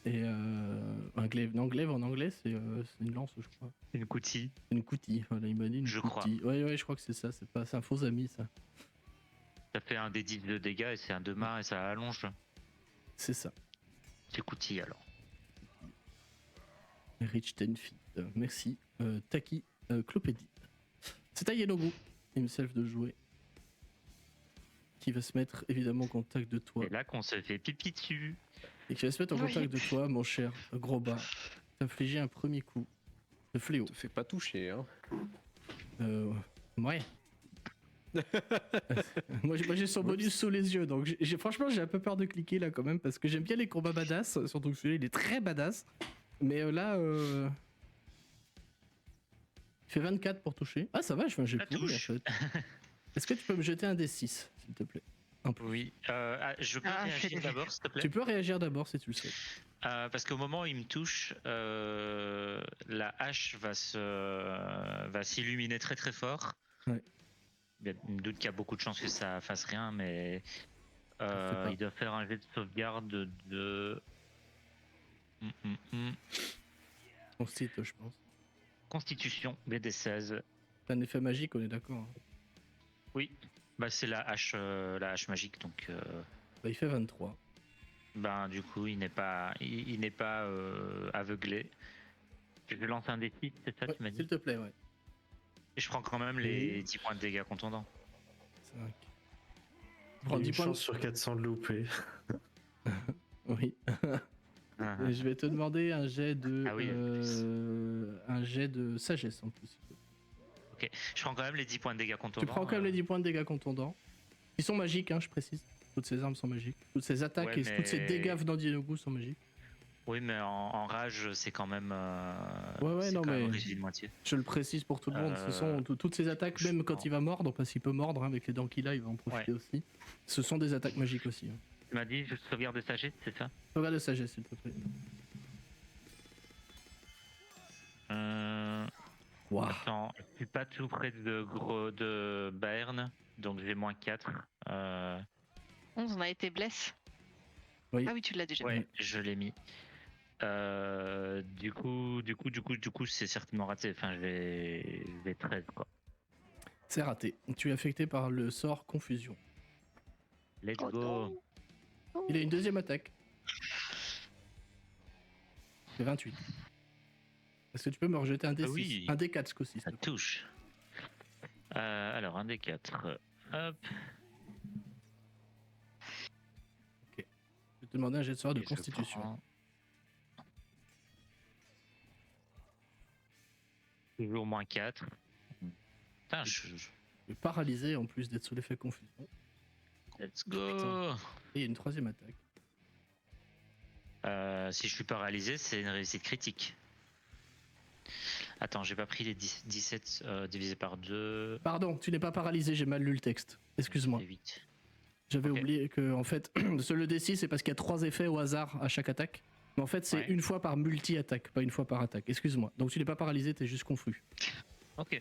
Et un glaive. Non, glaive en anglais, c'est une lance, je crois. Une coutille. Une coutille. Voilà, il m'a dit une Je crois. coutille. Ouais, je crois que c'est ça. C'est un faux ami, ça. Ça fait un des 10 de dégâts et c'est un 2 mains et ça allonge. C'est ça. C'est coutille alors. Rich Tenfit. Merci. Taki Clopédie. C'est à Yelogu, himself, de jouer. Qui va se mettre évidemment en contact de toi. Et là qu'on se fait pipi dessus. Et qui va se mettre en Oui. contact de toi, mon cher gros bas. T'infliger un premier coup de fléau. Te fais pas toucher, hein. Ouais. Moi j'ai son bonus sous les yeux, donc franchement j'ai un peu peur de cliquer là quand même parce que j'aime bien les combats badass, surtout que celui-là il est très badass. Mais là, il fait 24 pour toucher. Ah ça va, je fais un jet Ça pourri en touche. fait. Est-ce que tu peux me jeter un D6 s'il te plaît? Un peu. Oui. Je peux Ah, réagir fais-le. d'abord, s'il te plaît. Tu peux réagir d'abord si tu le sais. Parce qu'au moment où il me touche, la hache va s'illuminer très très fort. Ouais. Il me doute qu'il y a beaucoup de chances que ça fasse rien, mais pas. il doit faire un jet de sauvegarde de Ton site, je pense. Constitution BD16. C'est un effet magique, on est d'accord. Hein. Oui, bah c'est la hache magique, donc Bah, il fait 23. ben du coup il n'est pas aveuglé. Je vais lancer un D6, c'est ça Ouais, tu m'as dit. s'il te plaît, ouais. Et je prends quand même les 10 points de dégâts contondants. 5. Il y Prends a 10 une points. chance sur 400 de louper. Oui. Ah, Et je vais te demander un jet de. Ah oui, un jet de sagesse en plus. Ok, je prends quand même les 10 points de dégâts contondants. Tu prends quand même les 10 points de dégâts contondants. Ils sont magiques, hein, je précise. Toutes ces armes sont magiques. Toutes ces attaques et tous ces dégâts venant d'Inogu sont magiques. Oui, mais en rage, c'est quand même. Ouais, non, mais. De moitié. Je le précise pour tout le monde. Ce sont toutes ces attaques, même quand il va mordre, parce qu'il peut mordre hein, avec les dents qu'il a, il va en profiter aussi. Ce sont des attaques magiques aussi. Hein. Tu m'as dit, je sauvegarde de sagesse, c'est ça? Sauvegarde de sagesse, s'il te plaît. Wow. Attends, je suis pas tout près de Bayern, donc j'ai -4. 11, on a été blesse. Oui. Ah oui, tu l'as déjà mis. Ouais, je l'ai mis. Du coup, c'est certainement raté. Enfin, j'ai 13 quoi. C'est raté. Tu es affecté par le sort confusion. Let's go. Il a une deuxième attaque. C'est 28. Est-ce que tu peux me rejeter un D6 oui. Un D4 ce coup-ci. Ça touche. Alors, un D4. Hop. Ok. Je vais te demander un jet de sort de constitution. Toujours -4. Putain, je suis paralysé en plus d'être sous l'effet confusion. Let's go. Et il y a une troisième attaque. Si je suis paralysé, c'est une réussite critique. Attends, j'ai pas pris les 17 divisé par 2. Pardon, tu n'es pas paralysé, j'ai mal lu le texte. Excuse-moi. J'avais oublié que, en fait, le D6 c'est parce qu'il y a 3 effets au hasard à chaque attaque. Mais en fait, c'est une fois par multi-attaque, pas une fois par attaque. Excuse-moi. Donc tu n'es pas paralysé, t'es juste confus. Ok.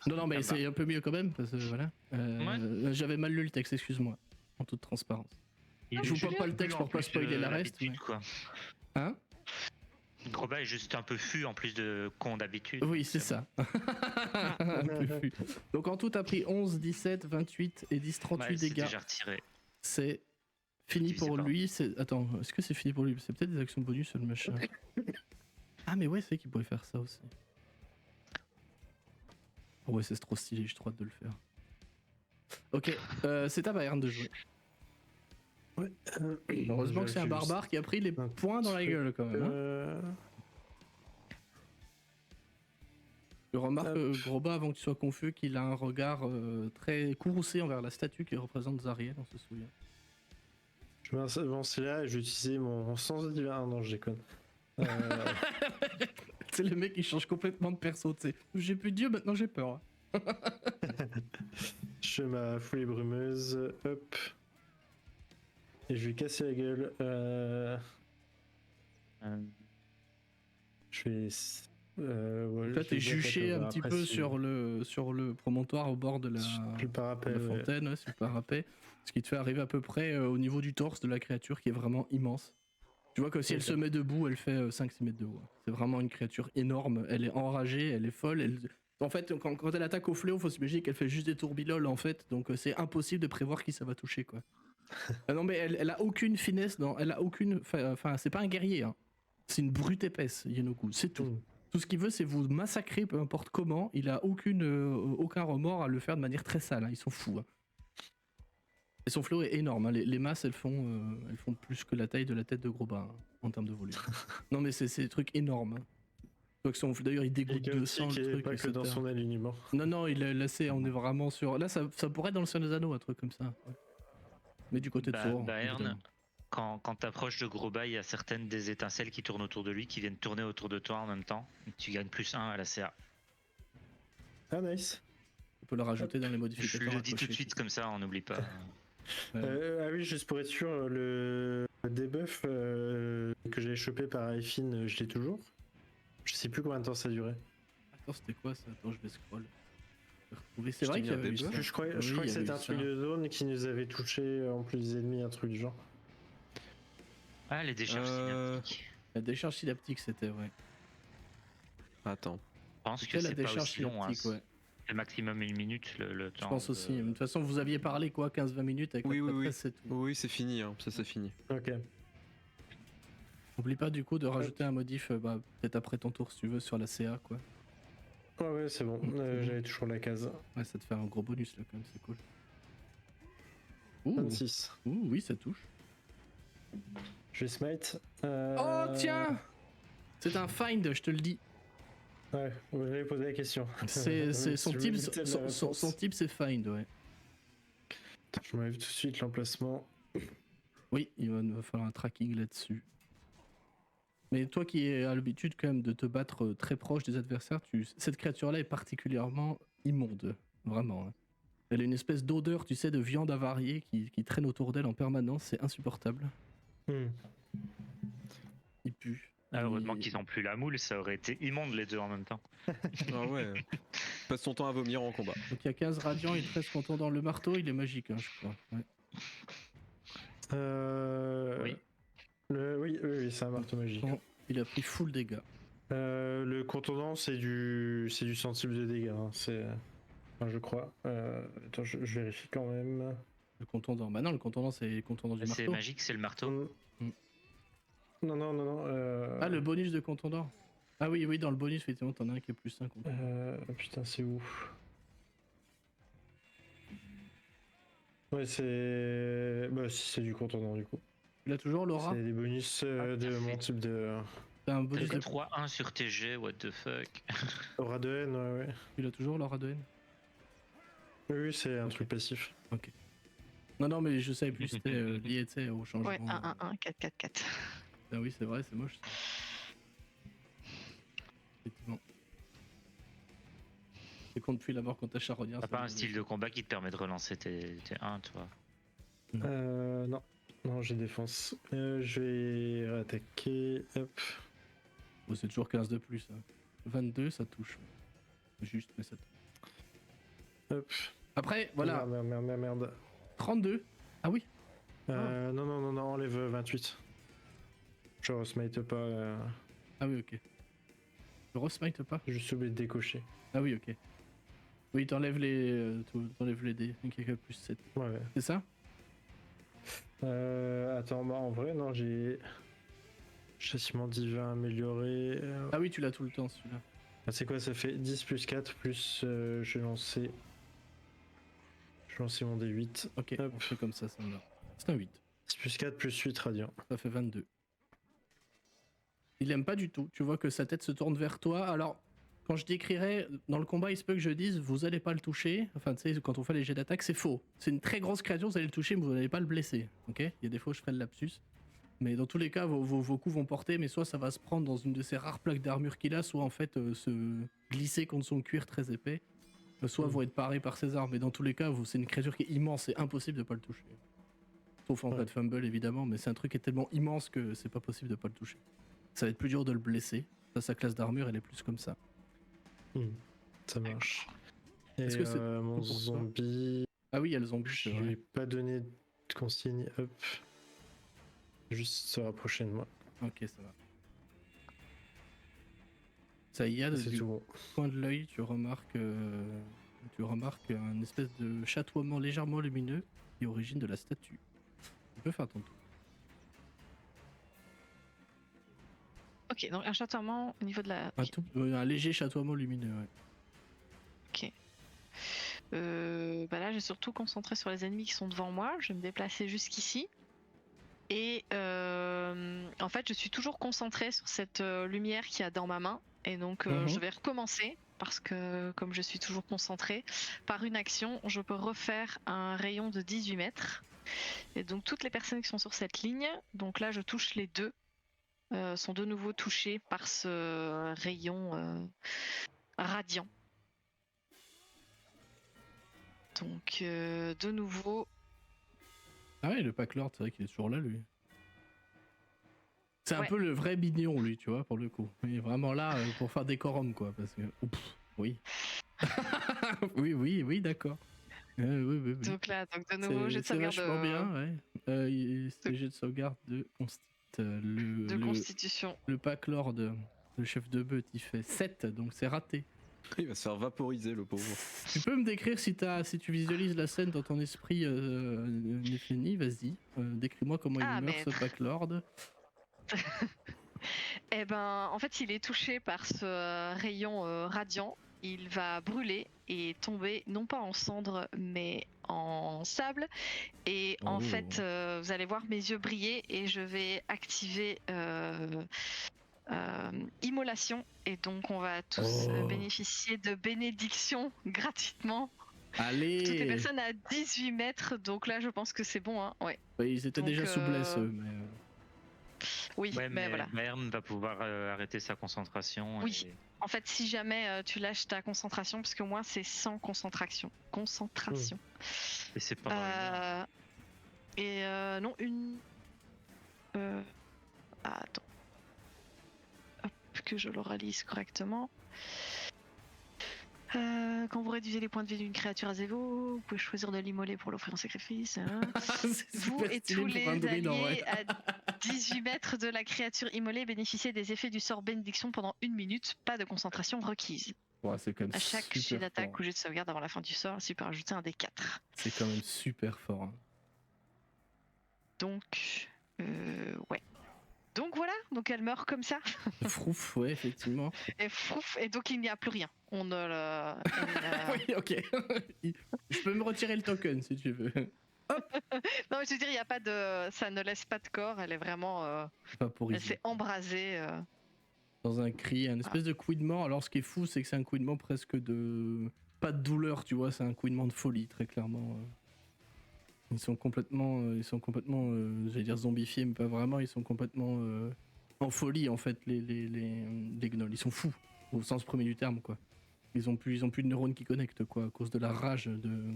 Non, mais c'est un peu mieux quand même, parce que voilà. J'avais mal lu le texte, excuse-moi. En toute transparence. Je vous parle pas le texte pour pas spoiler la reste. Mais... quoi. Hein? Groba est juste un peu fût en plus de con d'habitude. Oui, c'est ça. Un peu fût. Donc en tout, t'as pris 11, 17, 28 et 10, 38 dégâts. C'est déjà retiré. C'est fini pour lui. Attends, est-ce que c'est fini pour lui? C'est peut-être des actions bonus, le machin. Ah, mais ouais, c'est vrai qu'il pourrait faire ça aussi. Oh ouais, c'est trop stylé, j'ai trop hâte de le faire. Ok, c'est à Bayern de jouer. Ouais. Heureusement que c'est un barbare qui a pris les points dans la gueule quand même. Hein. Je remarque, Groba, avant que tu sois confus, qu'il a un regard très courroucé envers la statue qui représente Zariel, on se souvient. Je vais avancer là et je vais utiliser mon sens de divin. Ah non, je déconne. C'est le mec qui change complètement de perso, tu sais. J'ai plus de dieu, maintenant j'ai peur. Je fais ma foulée brumeuse, hop. Et je vais casser la gueule. Je vais. Là, t'es juché un petit peu sur le promontoire au bord de la fontaine, ouais, sur le parapet. Ce qui te fait arriver à peu près au niveau du torse de la créature qui est vraiment immense. Tu vois que si elle se met debout, elle fait 5-6 mètres de haut. C'est vraiment une créature énorme. Elle est enragée, elle est folle. En fait, quand elle attaque au fléau, faut s'imaginer qu'elle fait juste des tourbiloles en fait. Donc c'est impossible de prévoir qui ça va toucher quoi. Non mais elle a aucune finesse, elle a aucune. Enfin, c'est pas un guerrier. Hein. C'est une brute épaisse, Yenoku. C'est tout. Tout ce qu'il veut, c'est vous massacrer, peu importe comment. Il a aucun remords à le faire de manière très sale. Hein. Ils sont fous. Hein. Et son fléau est énorme. Hein. Les masses, elles font plus que la taille de la tête de Groba hein, en termes de volume. Non, mais c'est des trucs énormes. Hein. D'ailleurs, il dégoûte de sang. Le truc, pas que dans son alignement. Non, on est vraiment sur. Là, ça pourrait être dans le Seigneur des Anneaux, un truc comme ça. Ouais. Mais du côté de Sauron. Bayern, quand t'approches de Groba, il y a certaines des étincelles qui tournent autour de lui, qui viennent tourner autour de toi en même temps. Tu gagnes +1 à la CA. Ah, nice. On peut le rajouter dans les modificateurs. Je le dis tout de suite, comme ça, on n'oublie pas. Ah oui, juste pour être sûr, le debuff que j'avais chopé par Ifin, je l'ai toujours. Je sais plus combien de temps ça a duré. Attends, c'était quoi ça? Attends, je vais scroll. C'est vrai qu'il y avait eu ça. Je crois que c'était un truc de zone qui nous avait touché en plus des ennemis, un truc du genre. Ah, les décharges synaptiques. La décharge synaptique, c'était, ouais. Attends. Je pense que c'est pas aussi long. Hein. Ouais. C'est maximum 1 minute le temps. Je pense aussi. De toute façon, vous aviez parlé quoi, 15-20 minutes avec oui. C'est tout. Oui, c'est fini, hein. Ça c'est fini. Ok. N'oublie pas du coup de rajouter un modif, peut-être après ton tour si tu veux, sur la CA quoi. Ouais, c'est bon. J'avais toujours la case. Ouais, ça te fait un gros bonus là quand même, c'est cool. 26. Oui, ça touche. Je vais smite. Oh tiens! C'est un find, je te le dis. Ouais, vous avez posé la question. C'est son type, c'est Find, ouais. Je m'enlève tout de suite l'emplacement. Oui, il va falloir un tracking là-dessus. Mais toi qui as l'habitude quand même de te battre très proche des adversaires, cette créature-là est particulièrement immonde, vraiment. Hein. Elle a une espèce d'odeur, tu sais, de viande avariée qui traîne autour d'elle en permanence, c'est insupportable. Il pue. Heureusement qu'ils n'ont plus la moule, ça aurait été immonde les deux en même temps. Ah ouais. Passe son temps à vomir en combat. Donc il y a 15 radiants et 13 contondants. Le marteau, il est magique, hein, je crois. Ouais. Oui. Oui, c'est un marteau magique. Bon, il a pris full dégâts. Le contondant, c'est du sensible de dégâts. Hein. Enfin, je crois. Attends, je vérifie quand même. Le contondant. Bah non, le contondant, c'est le contondant du marteau. C'est magique, c'est le marteau. Non. Ah, le bonus de contondant. Ah oui, dans le bonus, effectivement, t'en as un qui est plus 5. Putain, c'est où? Ouais, c'est... Bah, si c'est du contondant, du coup. Il a toujours l'aura. C'est des bonus de mon type de... T'as un bonus de 3-1 sur TG, what the fuck. Aura de haine, ouais. Il a toujours l'aura de haine. Oui, c'est un truc passif. Ok. Non, mais je savais plus, c'était lié au changement. Ouais, 1-1-1, 4-4-4. Ah oui, c'est vrai, c'est moche. Effectivement. C'est con depuis la mort contre ta charognard. T'as pas un style de combat qui te permet de relancer tes 1, toi? Non, j'ai défense. Je vais attaquer. Hop. Bon, c'est toujours 15 de plus. Hein. 22, ça touche. Juste, mais ça touche. Hop. Après, voilà. Merde. 32. Ah oui. Non, enlève 28. Je resmite pas. Ah oui, ok. Je resmite pas. J'ai juste oublié de décocher. Ah oui, ok. Oui, t'enlèves les dés. Donc plus 7. Ouais. C'est ça? Attends, en vrai, non, j'ai... Châssis divin amélioré. Ah oui, tu l'as tout le temps, celui-là. C'est quoi, ça fait 10 plus 4 plus... je vais lancer mon D8. Ok, hop. On fait comme ça me va. C'est un 8. 10 plus 4 plus 8 radiant. Ça fait 22. Il aime pas du tout. Tu vois que sa tête se tourne vers toi. Alors, quand je décrirais, dans le combat, il se peut que je dise, vous allez pas le toucher. Enfin, tu sais, quand on fait les jets d'attaque, c'est faux. C'est une très grosse créature, vous allez le toucher, mais vous n'allez pas le blesser. Ok? Il y a des fois, je ferai le lapsus. Mais dans tous les cas, vos coups vont porter, mais soit ça va se prendre dans une de ces rares plaques d'armure qu'il a, soit en fait se glisser contre son cuir très épais, soit vont être parés par ses armes. Mais dans tous les cas, c'est une créature qui est immense, c'est impossible de pas le toucher. Sauf en cas de fumble, évidemment, mais c'est un truc qui est tellement immense que c'est pas possible de pas le toucher. Ça va être plus dur de le blesser. Sa classe d'armure, elle est plus comme ça. Ça marche. Et est-ce que c'est mon zombie... Ah oui, il y a le zombie. Je lui ai pas donné de consigne. Hop. Juste se rapprocher de moi. Ok, ça va. Ça y est, du coin de l'œil, tu remarques un espèce de chatoiement légèrement lumineux qui est origine de la statue. Tu peux faire ton tour. Ok, donc un chatoiement au niveau de la... Un léger chatoiement lumineux, ouais. Ok. Là, j'ai surtout concentré sur les ennemis qui sont devant moi. Je vais me déplacer jusqu'ici. Et en fait, je suis toujours concentrée sur cette lumière qu'il y a dans ma main. Et donc, je vais recommencer. Parce que, comme je suis toujours concentrée, par une action, je peux refaire un rayon de 18 mètres. Et donc, toutes les personnes qui sont sur cette ligne, donc là, je touche les deux. Sont de nouveau touchés par ce rayon radiant. Donc de nouveau... Ah ouais, le Pack Lord, c'est vrai qu'il est toujours là, lui. C'est un peu le vrai mignon, lui, tu vois, pour le coup. Il est vraiment là pour faire décorum, quoi, parce que... oui. oui, d'accord. Oui. Donc là, de nouveau, jet de sauvegarde... C'est vachement bien, ouais. C'est jet de sauvegarde de constitution. Le Pack Lord, le chef de meute, il fait 7, donc c'est raté. Il va se faire vaporiser, le pauvre. Tu peux me décrire si tu visualises la scène dans ton esprit, Nefeni, vas-y. Décris-moi comment il meurt, ce Pack Lord. Eh ben, en fait, il est touché par ce rayon radiant. Il va brûler et tomber, non pas en cendres, mais en sable. Et en fait, vous allez voir mes yeux briller et je vais activer immolation, et donc on va tous bénéficier de bénédictions gratuitement. Allez. Toutes les personnes à 18 mètres, donc là je pense que c'est bon, hein. Ouais. Ils étaient déjà sous blesse, eux, mais... Oui, mais voilà. Bayern va pouvoir arrêter sa concentration. Oui. En fait, si jamais tu lâches ta concentration, parce que moi c'est sans concentration. Et c'est pas non, une... attends. Hop, que je l'oralise correctement. Quand vous réduisez les points de vie d'une créature à 0, vous pouvez choisir de l'immoler pour l'offrir en sacrifice. Vous et tous les alliés à 18 mètres de la créature immolée bénéficiez des effets du sort bénédiction pendant 1 minute. Pas de concentration requise. Ouais, c'est quand même à chaque jet d'attaque ou jet de sauvegarde avant la fin du sort, si peut rajouter un D4. C'est quand même super fort. Hein. Donc, ouais. Donc voilà, donc elle meurt comme ça. Frouf, ouais, effectivement. Et donc il n'y a plus rien. On ne Oui, ok. Je peux me retirer le token si tu veux. Non, mais je veux dire, il y a pas de, ça ne laisse pas de corps. Elle est vraiment, elle s'est embrasée. Dans un cri, un espèce de couinement. Alors ce qui est fou, c'est que c'est un couinement presque de, pas de douleur, tu vois, c'est un couinement de folie, très clairement. Ils sont complètement, j'allais dire zombifiés, mais pas vraiment. Ils sont complètement en folie en fait, les gnolls. Ils sont fous au sens premier du terme, quoi. Ils ont plus de neurones qui connectent, quoi, à cause de la rage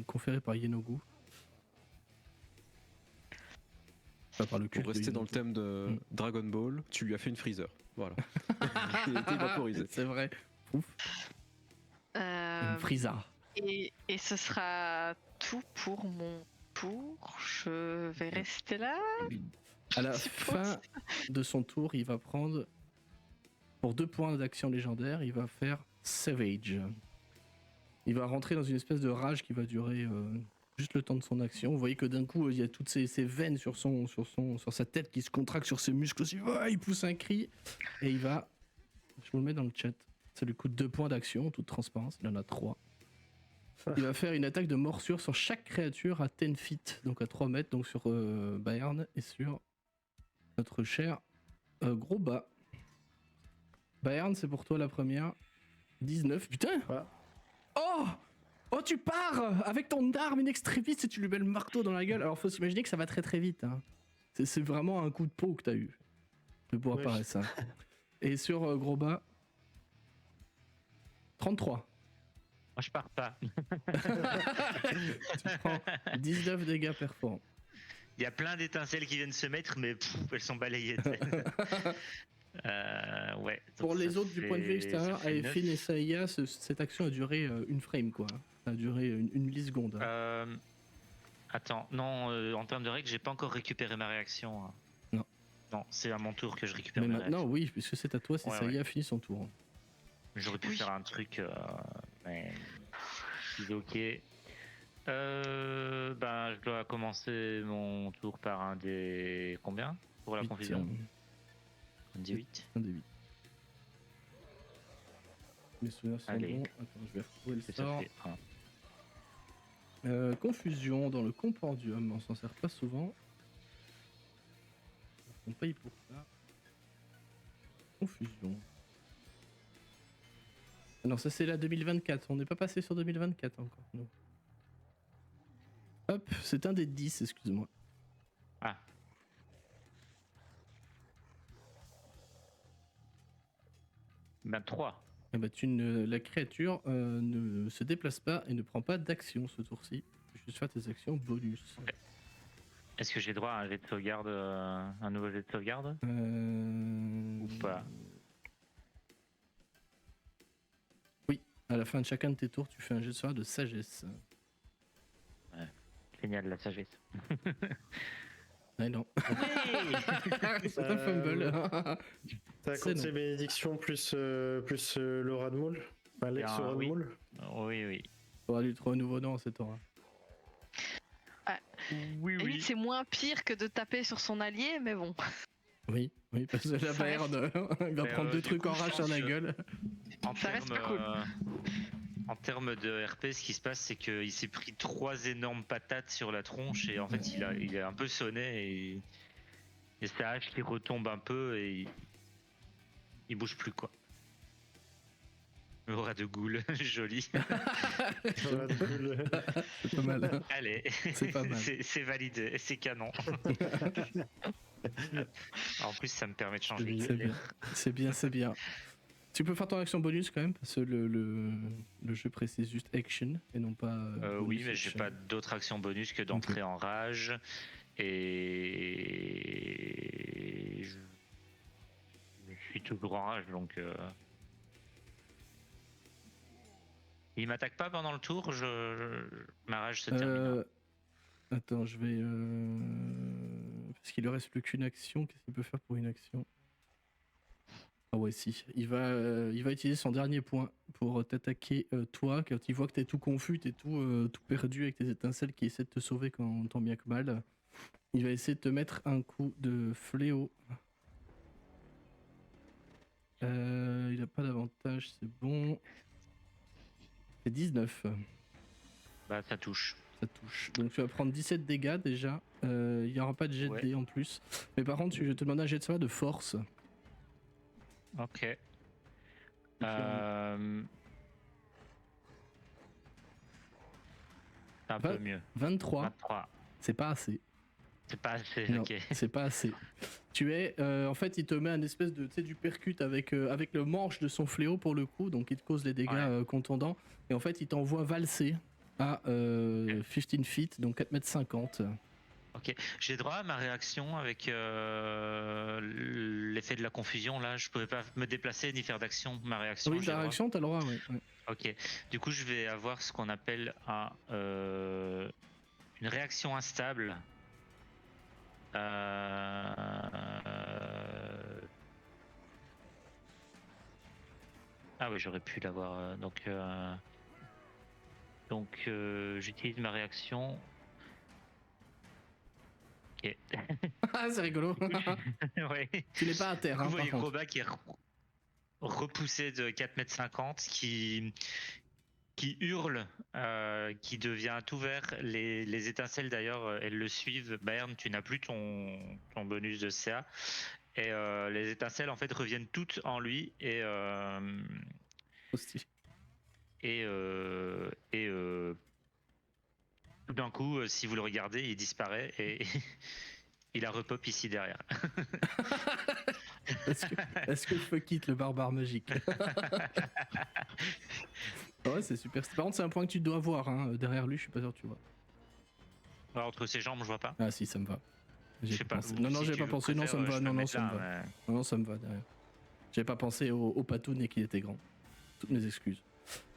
conférée par Yenogu. Pas par le Pour rester dans le thème de Dragon Ball, tu lui as fait une Freezer. Voilà. Il a été vaporisé. C'est vrai. Ouf. Une Freezer. Et ce sera tout pour mon tour. Je vais rester là. À la fin de son tour, il va prendre, pour 2 points d'action légendaire, il va faire Savage. Il va rentrer dans une espèce de rage qui va durer juste le temps de son action. Vous voyez que d'un coup, il y a toutes ces veines sur sa tête qui se contractent sur ses muscles aussi. Il pousse un cri et il va... Je vous le mets dans le chat. Ça lui coûte 2 points d'action, en toute transparence. Il en a 3. Il va faire une attaque de morsure sur chaque créature à 10 feet, donc à 3 mètres, donc sur Bayern et sur notre cher gros bas. Bayern, c'est pour toi la première. 19, putain. Oh, tu pars avec ton arme in extremis et tu lui mets le marteau dans la gueule. Alors faut s'imaginer que ça va très très vite. Hein. C'est vraiment un coup de peau que t'as eu. De pouvoir apparaître ça. Et sur gros bas, 33. Moi je pars pas. Tu prends 19 dégâts perforants. Il y a plein d'étincelles qui viennent se mettre, mais elles sont balayées. Ouais. Pour les autres, du point de vue extérieur, Aefin et Saïa, cette action a duré une frame, quoi. Ça a duré une milliseconde. Attends, non, en termes de règles, j'ai pas encore récupéré ma réaction. Non. Non, c'est à mon tour que je récupère ma réaction. Mais maintenant, oui, puisque c'est à toi si Saïa a fini son tour. J'aurais pu faire un truc, mais c'est ok. Je dois commencer mon tour par un des... Combien pour la 8, confusion? Un des 8. Un des 8. Mes souvenirs sont bons. Attends, je vais retrouver le sort. Confusion dans le compendium, on s'en sert pas souvent. On paye pour ça. Confusion. Non, ça c'est la 2024, on n'est pas passé sur 2024 encore. Non. Hop, c'est un des 10, excuse-moi. Ah. Ben 3. Eh ben, la créature ne se déplace pas et ne prend pas d'action ce tour-ci. Je vais juste faire tes actions bonus. Okay. Est-ce que j'ai droit à un jet de sauvegarde, un nouveau jet de sauvegarde ou pas? Oui, à la fin de chacun de tes tours, tu fais un jet de sauvegarde de sagesse. Ouais, génial la sagesse. Ah non. Oui. C'est un fumble. T'as compté bénédiction plus l'aura de moule, enfin l'ex-aura de moule. Oui. On va lui trouver un nouveau nom, cette aura. Oui. C'est moins pire que de taper sur son allié, mais bon. Oui, parce que la Bayern, il va prendre 2 trucs en rage sur la gueule. Ça reste pas cool. En termes de RP, ce qui se passe, c'est qu'il s'est pris 3 énormes patates sur la tronche et en fait, il a un peu sonné et sa hache qui retombe un peu et il bouge plus quoi. Aura de Ghoul, joli. C'est pas mal. Allez, C'est pas mal. c'est validé, c'est canon. En plus, ça me permet de changer. C'est bien, c'est bien. Tu peux faire ton action bonus quand même, parce que le jeu précise juste action et non pas. Oui, mais j'ai pas d'autre action bonus que d'entrer en rage. Et je suis toujours en rage, donc. Il m'attaque pas pendant le tour, ma rage se termine. Attends, je vais. Parce qu'il ne reste plus qu'une action. Qu'est-ce qu'il peut faire pour une action? Ah ouais, si. Il va utiliser son dernier point pour t'attaquer, toi, quand il voit que t'es tout confus, t'es tout perdu avec tes étincelles qui essaient de te sauver tant bien que mal. Il va essayer de te mettre un coup de fléau. Il a pas d'avantage, c'est bon. C'est 19. Bah, ça touche. Ça touche. Donc tu vas prendre 17 dégâts déjà. Il n'y aura pas de jet de dés en plus. Mais par contre, je vais te demander un jet de sauvegarde de force. Ok. Un peu mieux. 23. C'est pas assez. C'est pas assez, non, ok. C'est pas assez. Tu es. En fait, il te met un espèce de. Tu sais, du percute avec le manche de son fléau pour le coup. Donc il te cause les dégâts contondants. Et en fait, il t'envoie valser à 15 feet, donc 4,50 m. Ok, j'ai droit à ma réaction avec l'effet de la confusion là. Je pouvais pas me déplacer ni faire d'action. Ma réaction. Oui, ta réaction, t'as le droit, oui. Ok, du coup, je vais avoir ce qu'on appelle une réaction instable. Ah oui, j'aurais pu l'avoir. Donc, j'utilise ma réaction. Ok. Ah, c'est rigolo. Ouais. Tu n'es pas à terre. Vous voyez par Groba qui est repoussé de 4,50 m, qui hurle, qui devient tout vert. Les étincelles d'ailleurs, elles le suivent. Bayern, tu n'as plus ton bonus de CA. Et les étincelles en fait reviennent toutes en lui et tout d'un coup, si vous le regardez, il disparaît et il a repop ici derrière. Est-ce que je quitte le barbare magique? Ouais, c'est super. Par contre, c'est un point que tu dois voir. Hein. Derrière lui, je suis pas sûr que tu vois. Alors, entre ses jambes, je vois pas. Ah si, ça me va. Je sais pas. Non, si j'ai pas pensé. Non, ça me va. Non, ça me va. Mais... Non, ça me va derrière. J'ai pas pensé au patoun et qu'il était grand. Toutes mes excuses.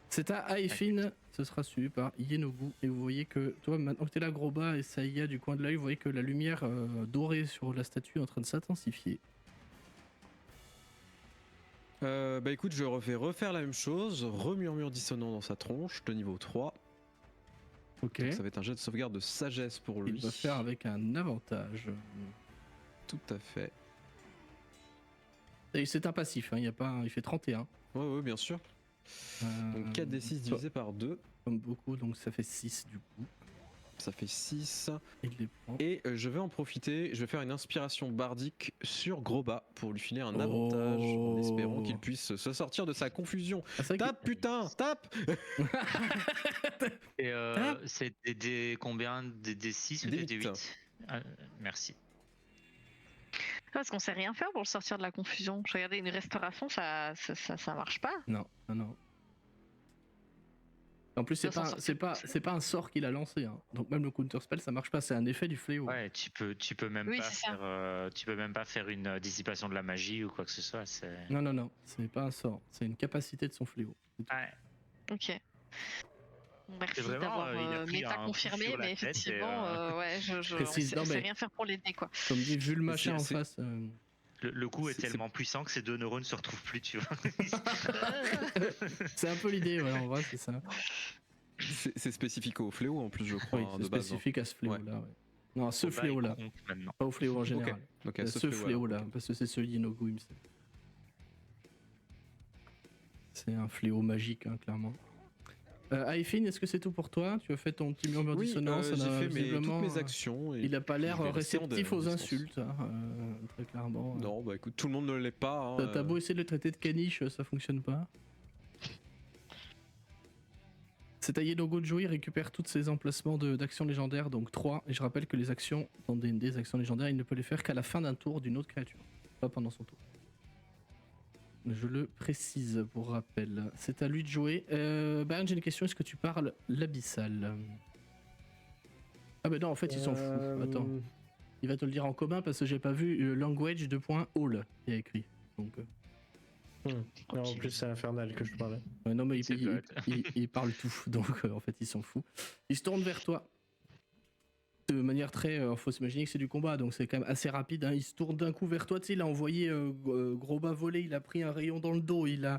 C'est à Aefin, ce sera suivi par Yenogu. Et vous voyez que, toi, maintenant que t'es là, Groba et Saïa, du coin de l'œil, vous voyez que la lumière dorée sur la statue est en train de s'intensifier. Bah écoute, je vais refaire la même chose. Remurmure dissonant dans sa tronche de niveau 3. Ok. Donc ça va être un jet de sauvegarde de sagesse pour lui. Il va faire avec un avantage. Tout à fait. Et c'est un passif, hein, il fait 31. Ouais, bien sûr. Donc 4d6 divisé par 2. Comme beaucoup, donc ça fait 6 du coup. Ça fait 6. Il les prend. Et je vais en profiter, je vais faire une inspiration bardique sur Groba pour lui filer un avantage en espérant qu'il puisse se sortir de sa confusion. Tape putain, tape. Et c'est des combien? Des D6 ou des D8? Merci. Parce qu'on sait rien faire pour le sortir de la confusion. Je regardais une restauration, ça marche pas. Non. En plus, c'est pas un sort qu'il a lancé. Hein. Donc même le counter spell, ça marche pas. C'est un effet du fléau. Ouais, tu peux même pas faire une dissipation de la magie ou quoi que ce soit. Non. C'est pas un sort. C'est une capacité de son fléau. Ouais. Ok. Merci d'avoir méta confirmé, mais effectivement, on sait rien faire pour l'aider, quoi. Comme dit, vu le machin en face. Le coup est tellement puissant que ces deux neurones se retrouvent plus, tu vois. C'est un peu l'idée, ouais, en vrai, c'est ça. C'est spécifique au fléau en plus, je crois. Oui, c'est spécifique à ce fléau-là, ouais. Non, à ce fléau-là. Pas au fléau en général. Okay. Ce fléau-là, parce que c'est ce Yenogu, il me semble. C'est un fléau magique, hein, clairement. Aifin, est-ce que c'est tout pour toi? Tu as fait ton petit murmure dissonance. J'ai fait toutes mes actions. Et il a pas l'air réceptif aux insultes, très clairement. Non, bah écoute, tout le monde ne l'est pas. T'as beau essayer de le traiter de caniche, ça fonctionne pas. Cet allié Logo de Joey récupère tous ses emplacements d'actions légendaires, donc 3. Et je rappelle que les actions dans des actions légendaires, il ne peut les faire qu'à la fin d'un tour d'une autre créature, pas pendant son tour. Je le précise pour rappel. C'est à lui de jouer. Bayern, j'ai une question. Est-ce que tu parles l'abyssal? Ah bah non, en fait, ils s'en foutent. Attends. Il va te le dire en commun parce que j'ai pas vu language .all il y a écrit. Donc, Non, en plus, c'est infernal que je parlais. non, mais il parle tout. Donc, en fait, il s'en fout. Il se tourne vers toi. De manière très... faut s'imaginer que c'est du combat, donc c'est quand même assez rapide. Hein. Il se tourne d'un coup vers toi, tu sais, il a envoyé Grobba voler, il a pris un rayon dans le dos, il a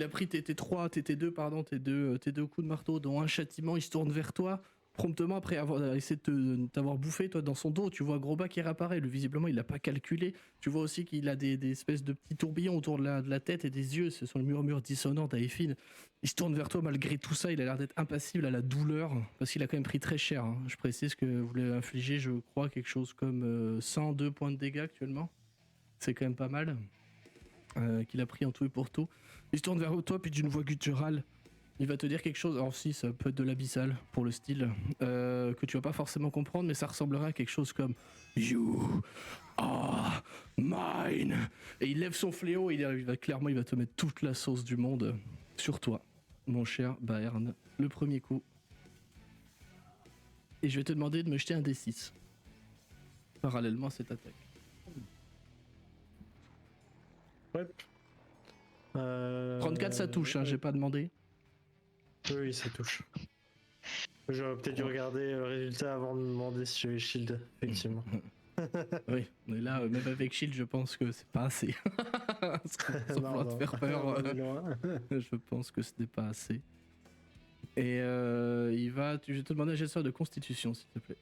pris tes deux coups de marteau, dont un châtiment, il se tourne vers toi. Promptement, après avoir essayé de t'avoir bouffé, toi, dans son dos, tu vois Grobba qui réapparaît. Visiblement, il l'a pas calculé. Tu vois aussi qu'il a des espèces de petits tourbillons autour de la tête et des yeux. Ce sont les murmures dissonants d'Aifin. Il se tourne vers toi malgré tout ça. Il a l'air d'être impassible à la douleur parce qu'il a quand même pris très cher. Hein. Je précise que vous lui infligez, je crois, quelque chose comme 102 points de dégâts actuellement. C'est quand même pas mal. Qu'il a pris en tout et pour tout. Il se tourne vers toi, puis d'une voix gutturale. Il va te dire quelque chose, alors si ça peut être de l'abyssal pour le style, que tu vas pas forcément comprendre, mais ça ressemblerait à quelque chose comme You are mine. Et il lève son fléau, il va te mettre toute la sauce du monde sur toi, mon cher Bayern. Le premier coup. Et je vais te demander de me jeter un D6. Parallèlement à cette attaque. Ouais. 34 ça touche, hein, j'ai pas demandé. Oui, ça touche. J'aurais peut-être dû regarder le résultat avant de me demander si j'avais shield, effectivement. Oui, mais là, même avec shield, je pense que c'est pas assez. Sans vouloir te faire peur, je pense que ce n'est pas assez. Et je vais te demander un gestion de constitution, s'il te plaît.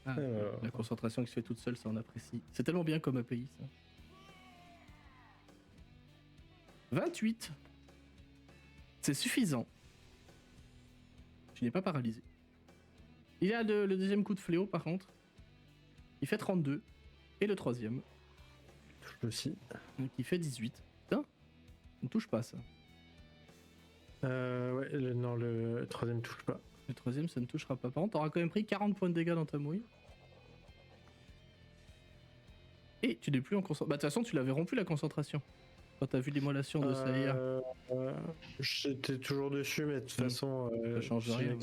Ah, la concentration qui se fait toute seule, ça on apprécie. C'est tellement bien comme API, ça. 28. C'est suffisant. Je n'ai pas paralysé. Il a le deuxième coup de fléau par contre. Il fait 32. Et le troisième. Touche aussi. Donc il fait 18. Putain, ça ne touche pas ça. Ouais, le troisième touche pas. Le troisième ça ne touchera pas. Par contre, t'auras quand même pris 40 points de dégâts dans ta mouille. Et tu n'es plus en concentration. Bah de toute façon tu l'avais rompu la concentration. Quand t'as vu l'immolation de Saïa. J'étais toujours dessus, mais de toute façon, ça change rien.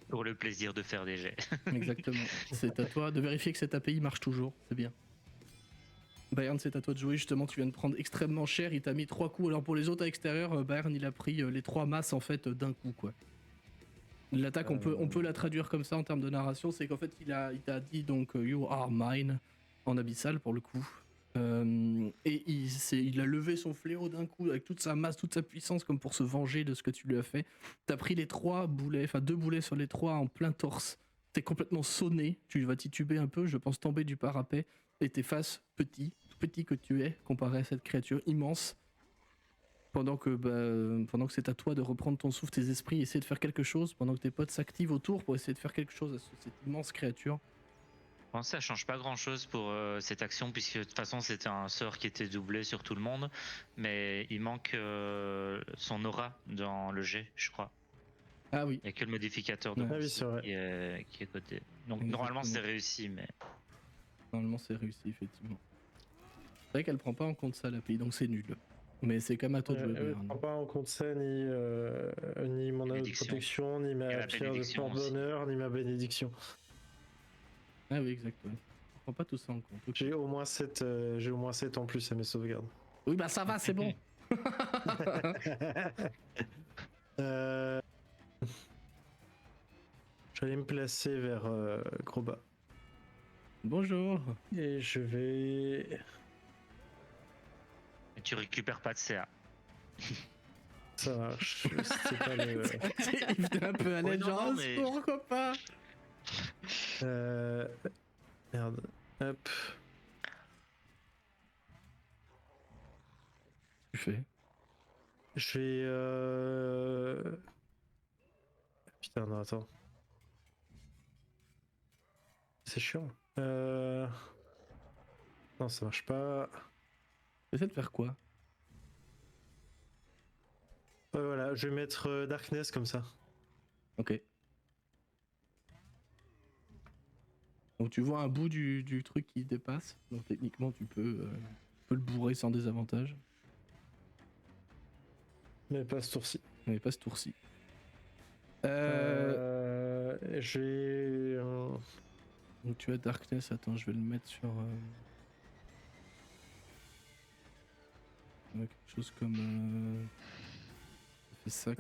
Pour le plaisir de faire des jets. Exactement. C'est à toi de vérifier que cette API marche toujours. C'est bien. Bayern, c'est à toi de jouer. Justement, tu viens de prendre extrêmement cher. Il t'a mis 3 coups. Alors pour les autres à l'extérieur, Bayern, il a pris les 3 masses en fait d'un coup, quoi. L'attaque, on peut la traduire comme ça en termes de narration. C'est qu'en fait, il t'a dit donc You are mine en abyssal pour le coup. Et il a levé son fléau d'un coup avec toute sa masse, toute sa puissance comme pour se venger de ce que tu lui as fait. T'as pris les 2 boulets sur les 3 en plein torse. T'es complètement sonné, tu vas tituber un peu, je pense tomber du parapet et t'es face tout petit que tu es comparé à cette créature immense. Pendant que c'est à toi de reprendre ton souffle, tes esprits, essayer de faire quelque chose pendant que tes potes s'activent autour pour essayer de faire quelque chose à cette immense créature. Bon, ça change pas grand chose pour cette action puisque de toute façon c'était un sort qui était doublé sur tout le monde, mais il manque son aura dans le jet, je crois. Ah oui. Il n'y a que le modificateur de qui est coté. Donc exactement. Normalement c'est réussi, mais. Normalement c'est réussi, effectivement. C'est vrai qu'elle prend pas en compte ça l'API, donc c'est nul. Mais c'est quand même à toi de jouer. Elle prend pas en compte ça, ni mon œuvre de protection, ni ma pierre de porte-bonheur, ni ma bénédiction. Ah oui, exactement. On prend pas tout ça en compte. Okay. J'ai au moins 7 en plus à mes sauvegardes. Oui, bah ça va, c'est bon. J'allais me placer vers Grobba. Bonjour. Et je vais... Et tu récupères pas de CA. Ça marche. C'est pas le... Il était un peu à l'aide, genre, mais... pourquoi pas. Merde. Hop. Tu fais. Je vais... Putain, non, attends. C'est chiant. Non, ça marche pas. Essaie de faire quoi? Voilà, je vais mettre Darkness comme ça. Ok. Donc tu vois un bout du truc qui dépasse. Donc techniquement tu peux le bourrer sans désavantage. Mais pas ce tour-ci. Mais pas ce tour-ci. J'ai... Donc tu as Darkness, attends, je vais le mettre sur... quelque chose comme... Ça fait ça.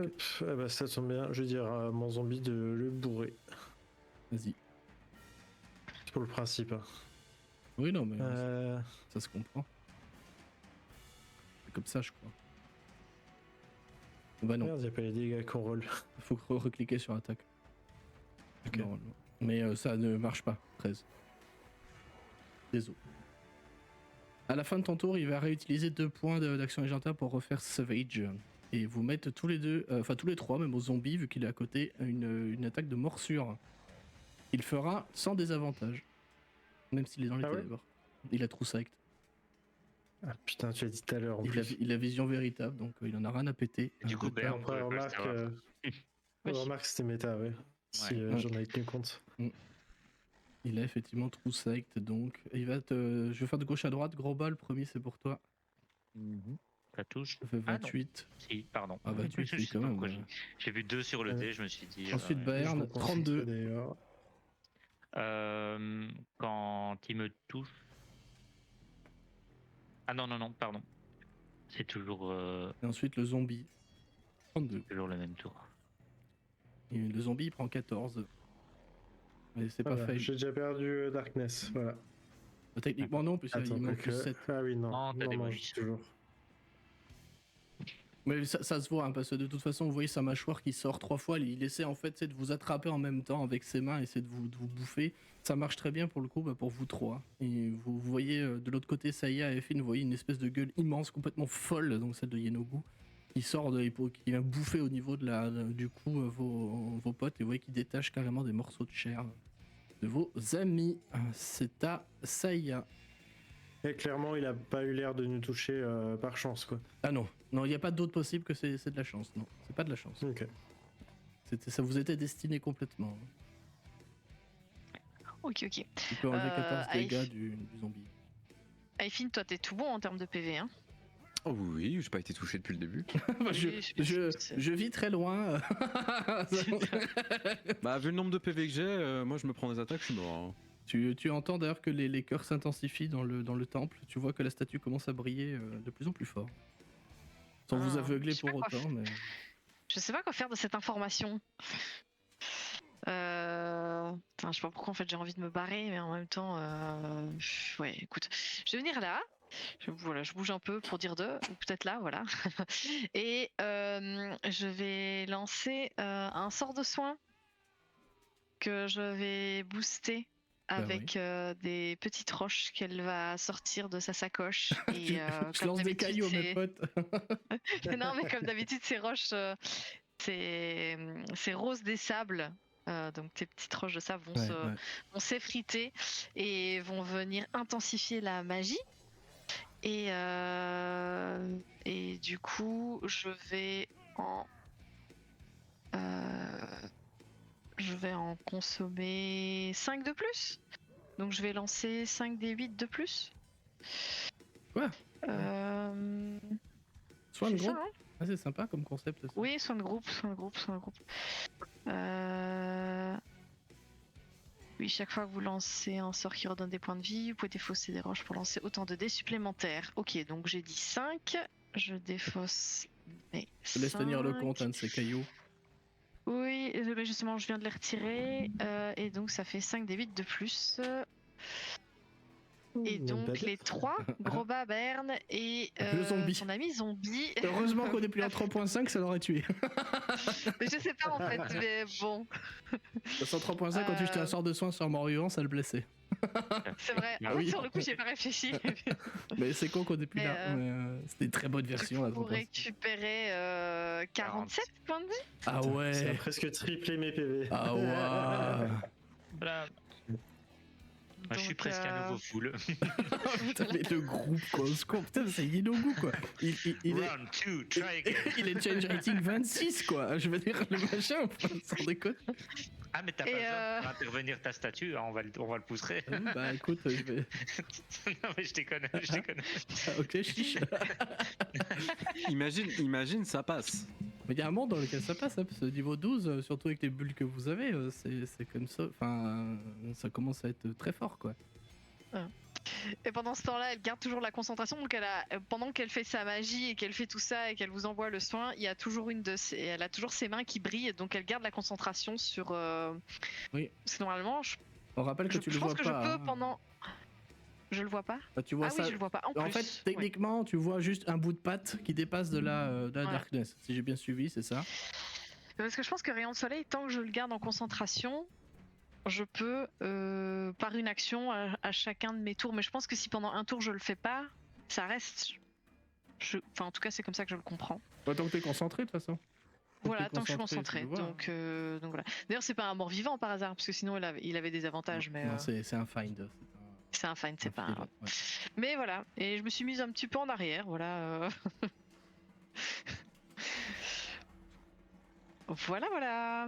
Ah bah ça tombe bien, je vais dire à mon zombie de le bourrer. Vas-y. C'est pour le principe. Hein. Oui, non, mais ça se comprend. C'est comme ça, je crois. Bah non. Merde, y'a pas les dégâts qu'on roll. Il faut recliquer sur attaque. Okay. Normalement. Mais ça ne marche pas, 13. Désolé. À la fin de ton tour, il va réutiliser 2 points d'action légendaire pour refaire Savage. Et vous mettre tous les deux, enfin tous les 3, même au zombie, vu qu'il est à côté, une attaque de morsure. Il fera sans désavantage. Même s'il est dans les ténèbres. Ouais. Il a True Sight. Ah putain, tu l'as dit tout à l'heure. Il a vision véritable, donc il en a rien à péter. Du coup, ben, remarque c'était méta, ouais. Si j'en avais tenu compte. Il a effectivement True Sight, donc il va te. Je vais faire de gauche à droite. Gros bas, le premier c'est pour toi. Ça touche. Ça fait 28. Si, pardon. Ah 28, oui, quand même. Ouais. J'ai vu 2 sur le dé, je me suis dit. Ensuite, Bayern, 32. Quand il me touche. Ah non, pardon. C'est toujours. Et ensuite, le zombie. 32. Toujours le même tour. Et le zombie, il prend 14. Mais c'est pas fait. J'ai déjà perdu Darkness, voilà. Techniquement, non, puisqu'il manque 7. Ah oui, non. Non, toujours. Mais ça se voit, hein, parce que de toute façon, vous voyez sa mâchoire qui sort 3 fois. Il essaie en fait de vous attraper en même temps avec ses mains, essaie de vous bouffer. Ça marche très bien pour le coup, pour vous 3. Et vous voyez de l'autre côté, Saya et Effin, vous voyez une espèce de gueule immense, complètement folle, donc celle de Yenogu, qui sort qui vient bouffer au niveau du cou vos potes, et vous voyez qu'il détache carrément des morceaux de chair de vos amis. C'est à Saya. Et clairement, il a pas eu l'air de nous toucher par chance, quoi. Ah non, il n'y a pas d'autre possible que c'est de la chance. Non, c'est pas de la chance. Ok. Ça vous était destiné complètement. Ok. Tu peux enlever 14 dégâts du zombie. Aifin, toi t'es tout bon en termes de PV, hein? Oh oui, j'ai pas été touché depuis le début. je vis très loin. Bah vu le nombre de PV que j'ai, moi je me prends des attaques, je suis mort. Hein. Tu entends d'ailleurs que les cœurs s'intensifient dans le temple. Tu vois que la statue commence à briller de plus en plus fort. Sans vous aveugler pour autant, mais... Je sais pas quoi faire de cette information. Enfin, je sais pas pourquoi en fait j'ai envie de me barrer, mais en même temps... Ouais, écoute, je vais venir là. Je bouge un peu pour dire 2, ou peut-être là, voilà. Et je vais lancer un sort de soin que je vais booster avec des petites roches qu'elle va sortir de sa sacoche. Et, je lance des cailloux, mes potes. Non, mais comme d'habitude, ces roches, c'est rose des sables. Donc tes petites roches de sable vont s'effriter et vont venir intensifier la magie. Et du coup, je vais en consommer 5 de plus. Donc je vais lancer 5 des 8 de plus. Ouais. Soin de groupe. Ça, hein, c'est sympa comme concept. Ça. Oui, soin de groupe. Oui, chaque fois que vous lancez un sort qui redonne des points de vie, vous pouvez défausser des roches pour lancer autant de dés supplémentaires. Ok, donc j'ai dit 5. Je défausse mes 5. Je laisse tenir le compte de ces cailloux. Oui, justement, je viens de les retirer. Et donc ça fait 5 des 8 de plus. Et donc les 3, Groba, Bern et son ami zombie. Heureusement qu'on est plus en 3.5, ça l'aurait tué. Mais je sais pas en fait, mais bon. Sans 3.5, quand tu jetais un sort de soin sur un mort-vivant, ça le blessait. C'est vrai, Ah oui. sur le coup j'ai pas réfléchi. Mais c'est con qu'on est plus là. C'était une très bonne version là. Pour récupérer 47 points de vie. Ah ouais. Ça a presque triplé mes PV. Ah ouais. Voilà. Moi, je suis presque à nouveau full. Putain, mais le groupe quoi, putain, c'est Yenogu quoi. Round 2, try again. Il est change rating 26 quoi. Je veux dire le machin, sans déconne. Ah mais t'as pas besoin d'intervenir ta statue, hein, on va le pousser. Bah écoute, je vais. Non mais je déconne. Ah, ok, chiche. Imagine, ça passe. Mais il y a un monde dans lequel ça passe, hein, parce que niveau 12, surtout avec les bulles que vous avez, c'est comme ça. Enfin, ça commence à être très fort quoi. Et pendant ce temps-là, elle garde toujours la concentration. Donc pendant qu'elle fait sa magie et qu'elle fait tout ça et qu'elle vous envoie le soin, il y a toujours elle a toujours ses mains qui brillent. Donc elle garde la concentration sur. Oui. Parce que normalement, on rappelle que tu le vois pas. Je pense que je peux pendant. Je le vois pas. Bah, tu vois ça... oui, je le vois pas. En fait, techniquement, tu vois juste un bout de patte qui dépasse de la darkness. Si j'ai bien suivi, c'est ça. Parce que je pense que rayon de soleil, tant que je le garde en concentration, je peux par une action à chacun de mes tours. Mais je pense que si pendant un tour je le fais pas, ça reste. Enfin, en tout cas, c'est comme ça que je le comprends. Tant que t'es concentré de toute façon. Voilà, tant que je suis concentré. Donc voilà. D'ailleurs, c'est pas un mort-vivant par hasard, parce que sinon il avait des avantages. Mais non, c'est un find. C'est un find, c'est pas un... Ouais. Mais voilà, et je me suis mise un petit peu en arrière, voilà. Voilà.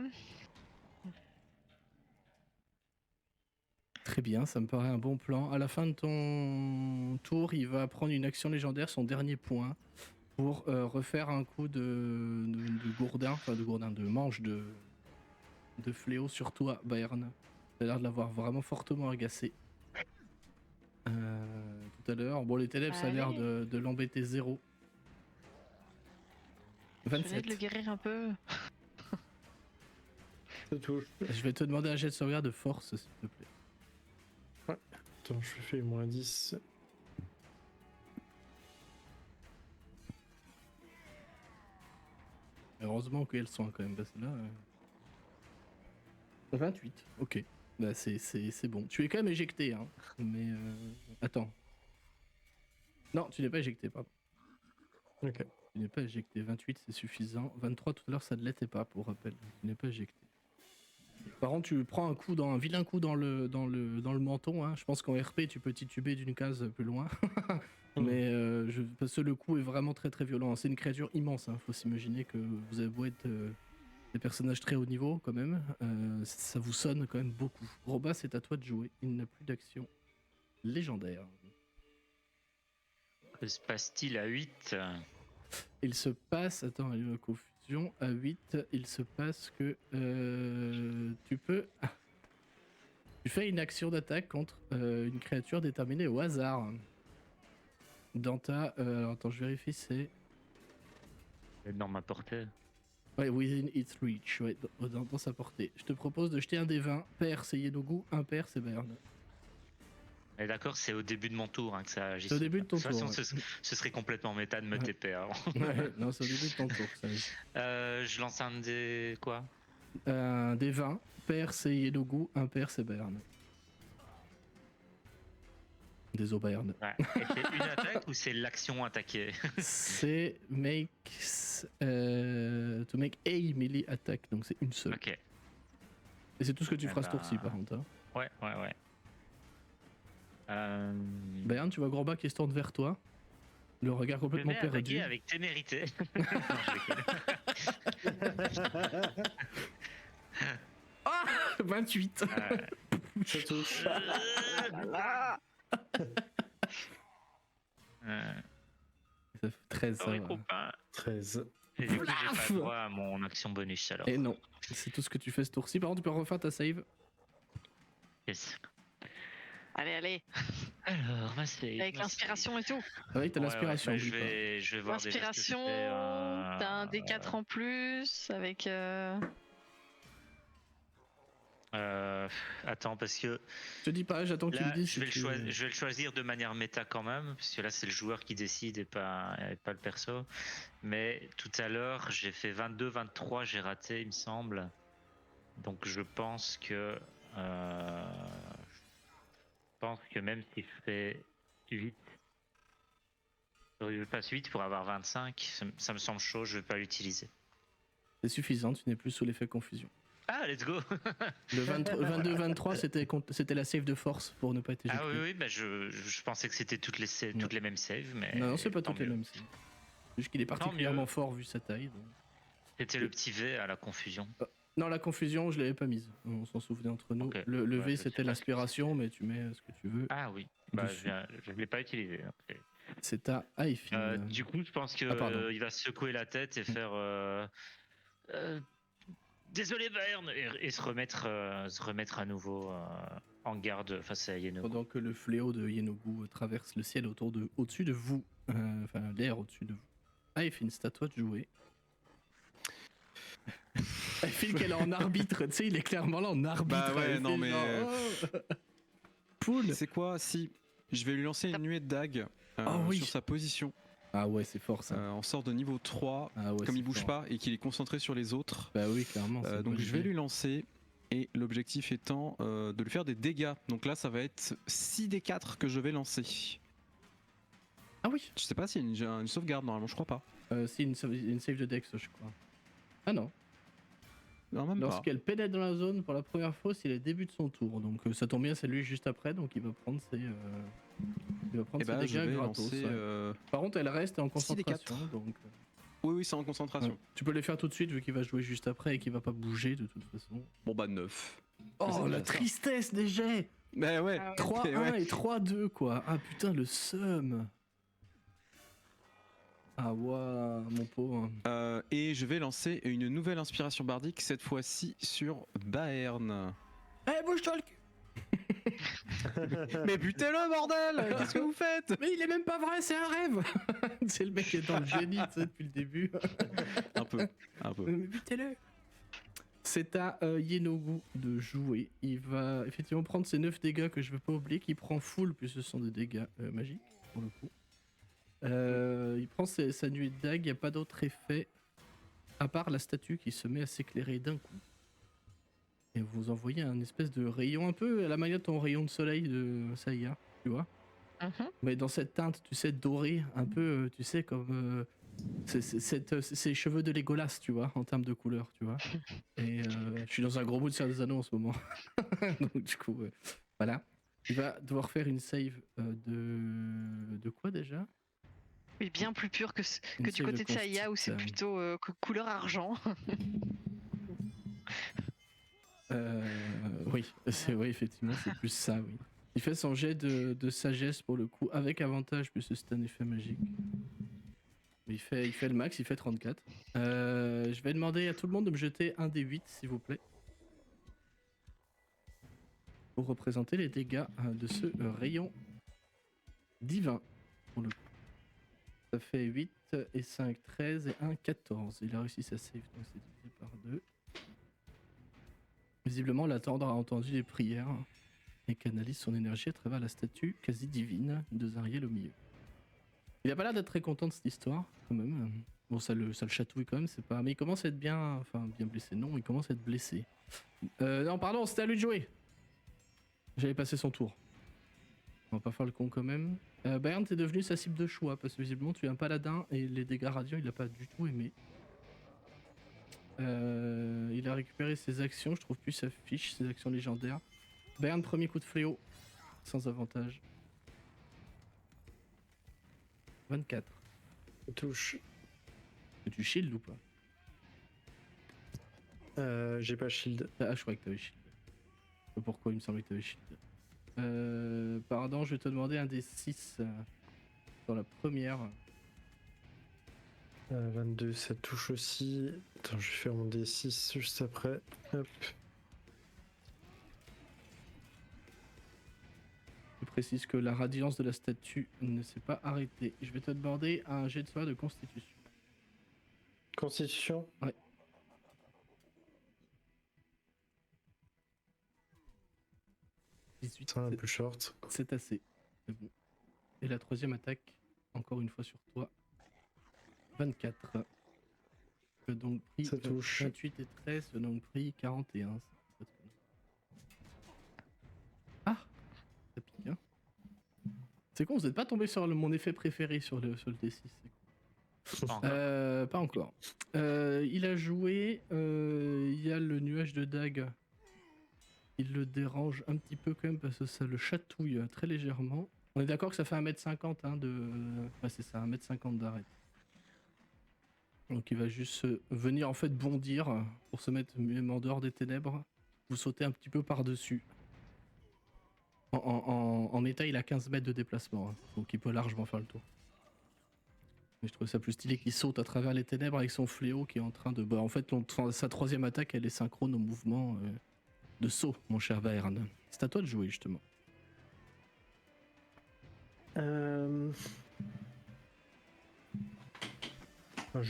Très bien, ça me paraît un bon plan. À la fin de ton tour, il va prendre une action légendaire, son dernier point, pour refaire un coup de manche de fléau sur toi, Bayern. Ça a l'air de l'avoir vraiment fortement agacé. Tout à l'heure. Bon, les ténèbres, ça a l'air de l'embêter 0. 27. Je vais de le guérir un peu. Ça touche. Je vais te demander un jet de sauvegarde de force, s'il te plaît. Ouais. Attends, je fais moins 10. Heureusement qu'il y a le soin quand même, parce que là... 28, ok. Bah c'est bon. Tu es quand même éjecté, hein. Mais attends. Non, tu n'es pas éjecté, pardon. Ok. Tu n'es pas éjecté. 28, c'est suffisant. 23, tout à l'heure, ça ne l'était pas, pour rappel. Tu n'es pas éjecté. Par contre, tu prends un vilain coup dans le menton. Hein. Je pense qu'en RP, tu peux tituber d'une case plus loin. Mais parce que le coup est vraiment très très violent. C'est une créature immense. Hein. Faut s'imaginer que vous avez beau être des personnages très haut niveau quand même. Ça vous sonne quand même beaucoup. Groba, c'est à toi de jouer. Il n'a plus d'action légendaire. Que se passe-t-il à 8 ? Il se passe... Attends, il y a une confusion. À 8, il se passe que tu peux... Tu fais une action d'attaque contre une créature déterminée au hasard. Dans ta... alors attends, je vérifie, c'est... Dans ma portée. Ouais, within its reach, ouais, dans sa portée. Je te propose de jeter un des 20. Pair, c'est Yenogu, impair, c'est Bern. Et d'accord, c'est au début de mon tour hein, que ça agit. C'est au début de ton tour. De toute façon, ce serait complètement méta de me TP avant. Ouais, non, c'est au début de ton tour. Ça je lance un des quoi ? Un des 20. Pair, c'est Yenogu, impair, c'est Bern. Des Bayern. Ouais. Et c'est une attaque ou c'est l'action attaquée ? C'est to make a melee attack, donc c'est une seule. Ok. Et c'est tout ce que tu feras ce tour-ci par contre. Hein. Ouais. Bayern, tu vois Groba qui se tourne vers toi, le regard complètement perdu. Avec témérité. Ah 28. Ça touche. Ça fait 13, ça va. 13. Et du coup, j'ai pas le droit à mon action bonus alors. Et non, c'est tout ce que tu fais ce tour-ci. Par contre, tu peux refaire ta save. Yes. Allez. Alors, ma save. Avec l'inspiration et tout. Ah oui, t'as l'inspiration. Ouais, je vais voir. L'inspiration, t'as un D4 en plus avec. Attends, parce que. Je te dis pas, j'attends que tu Là, me dises. je vais le choisir de manière méta quand même, parce que là, c'est le joueur qui décide et pas le perso. Mais tout à l'heure, j'ai fait 22-23, j'ai raté, il me semble. Donc, je pense que. Même si je fais 8. Je passe 8 pour avoir 25, ça me semble chaud, je vais pas l'utiliser. C'est suffisant, tu n'es plus sous l'effet confusion. Ah, let's go. Le 22-23, c'était la save de force pour ne pas être éjecté. Ah oui, bah je pensais que c'était toutes les mêmes saves, mais... Non, c'est pas toutes les mêmes saves. C'est juste qu'il est particulièrement fort vu sa taille. Donc... C'était le petit V à la confusion. Non, la confusion, je l'avais pas mise. On s'en souvenait entre nous. Okay. Le V, c'était l'inspiration, mais tu mets ce que tu veux. Ah oui, bah, je l'ai pas utilisé. Okay. C'est à Aifin. Du coup, je pense qu'il va secouer la tête et faire... désolé Bayern et se remettre à nouveau en garde face à Yenogu. Pendant que le fléau de Yenogu traverse le ciel au-dessus de vous, enfin l'air au-dessus de vous. Aifin, c'est à toi de jouer. Aifin qu'elle est en arbitre, tu sais, il est clairement là en arbitre. Bah ouais, non mais... Poule. C'est quoi si je vais lui lancer une nuée de dagues sur sa position. Ah ouais, c'est fort ça. En sort de niveau 3, comme il bouge pas et qu'il est concentré sur les autres. Bah oui, clairement. Donc je vais lui lancer, et l'objectif étant de lui faire des dégâts. Donc là, ça va être 6 des 4 que je vais lancer. Ah oui. Je sais pas s'il y a une sauvegarde, normalement, je crois pas. C'est une save de Dex, je crois. Ah non. Non, même lorsqu'elle pénètre dans la zone pour la première fois, c'est le début de son tour. Donc ça tombe bien, c'est lui juste après, donc il va prendre ses... ses dégâts gratos. Par contre, elle reste en concentration. Donc... Oui, c'est en concentration. Ouais. Tu peux les faire tout de suite vu qu'il va jouer juste après et qu'il va pas bouger de toute façon. Bon bah 9. Oh la tristesse des jets. Bah ouais. 3-1 et 3-2 quoi. Ah putain le seum. Ah ouais, mon pauvre. Et je vais lancer une nouvelle inspiration bardique, cette fois-ci sur Baern. Eh bouge-toi le cul. Mais butez-le bordel. Qu'est-ce que vous faites? Mais il est même pas vrai, c'est un rêve. C'est le mec qui est dans le génie, tu sais, depuis le début. un peu. Mais butez-le. C'est à Yenogu de jouer. Il va effectivement prendre ses 9 dégâts que je veux pas oublier, qu'il prend full, puis ce sont des dégâts magiques pour le coup. Il prend sa nuée de dague, il n'y a pas d'autre effet à part la statue qui se met à s'éclairer d'un coup. Et vous envoyez un espèce de rayon, un peu à la manière de ton rayon de soleil de Saya, tu vois. Mais dans cette teinte, tu sais, dorée, un peu, tu sais, comme ces cheveux de Legolas, tu vois, en termes de couleur, tu vois. Et je suis dans un gros bout de Seigneur des Anneaux en ce moment. Donc du coup, voilà. Il va devoir faire une save de quoi déjà? Mais bien plus pur que du côté de Saya où c'est plutôt couleur argent. Oui, effectivement, c'est plus ça, oui. Il fait son jet de sagesse pour le coup, avec avantage, puisque c'est un effet magique. Il fait le max, il fait 34. Je vais demander à tout le monde de me jeter un des 8, s'il vous plaît. Pour représenter les dégâts de ce rayon divin, pour le coup. Ça fait 8 et 5, 13 et 1, 14. Il a réussi sa save, donc c'est divisé par 2. Visiblement, la tendre a entendu les prières et canalise son énergie à travers la statue quasi divine de Zariel au milieu. Il a pas l'air d'être très content de cette histoire, quand même. Bon, ça le chatouille quand même, c'est pas... Mais il commence à être bien blessé. Non, il commence à être blessé. Non, pardon, c'était à lui de jouer. J'avais passé son tour. On va pas faire le con quand même. Bayern, t'es devenu sa cible de choix, parce que visiblement tu es un paladin et les dégâts radiants, il a pas du tout aimé. Il a récupéré ses actions, je trouve plus sa fiche, ses actions légendaires. Bayern, premier coup de fléau, sans avantage. 24. Touche. Tu shield ou pas? J'ai pas shield. Ah, je croyais que t'avais shield. Je sais pas pourquoi il me semblait que t'avais shield. Pardon, je vais te demander un des 6 dans la première. 22, ça touche aussi. Attends, je vais faire mon D6 juste après. Hop. Je précise que la radiance de la statue ne s'est pas arrêtée. Je vais te demander un jet de sauvegarde de constitution. Constitution? Ouais. 18. C'est un peu short. C'est assez. C'est bon. Et la troisième attaque, encore une fois sur toi. 24. Donc pris Ça touche. 28 et 13, donc pris 41. Ah, ça pique, hein. C'est con, vous n'êtes pas tombé sur mon effet préféré sur le D6. C'est con. Pas encore. Il a joué. Il y a le nuage de dague. Il le dérange un petit peu quand même parce que ça le chatouille très légèrement. On est d'accord que ça fait 1m50 hein, de. Ouais, c'est ça, 1m50 d'arrêt. Donc il va juste venir en fait bondir pour se mettre même en dehors des ténèbres. Vous sautez un petit peu par-dessus. En état, il a 15 mètres de déplacement, hein, donc il peut largement faire le tour. Mais je trouve ça plus stylé qu'il saute à travers les ténèbres avec son fléau qui est en train de... Bah, en fait, sa troisième attaque, elle est synchrone au mouvement de saut, mon cher Vaern. C'est à toi de jouer, justement. Je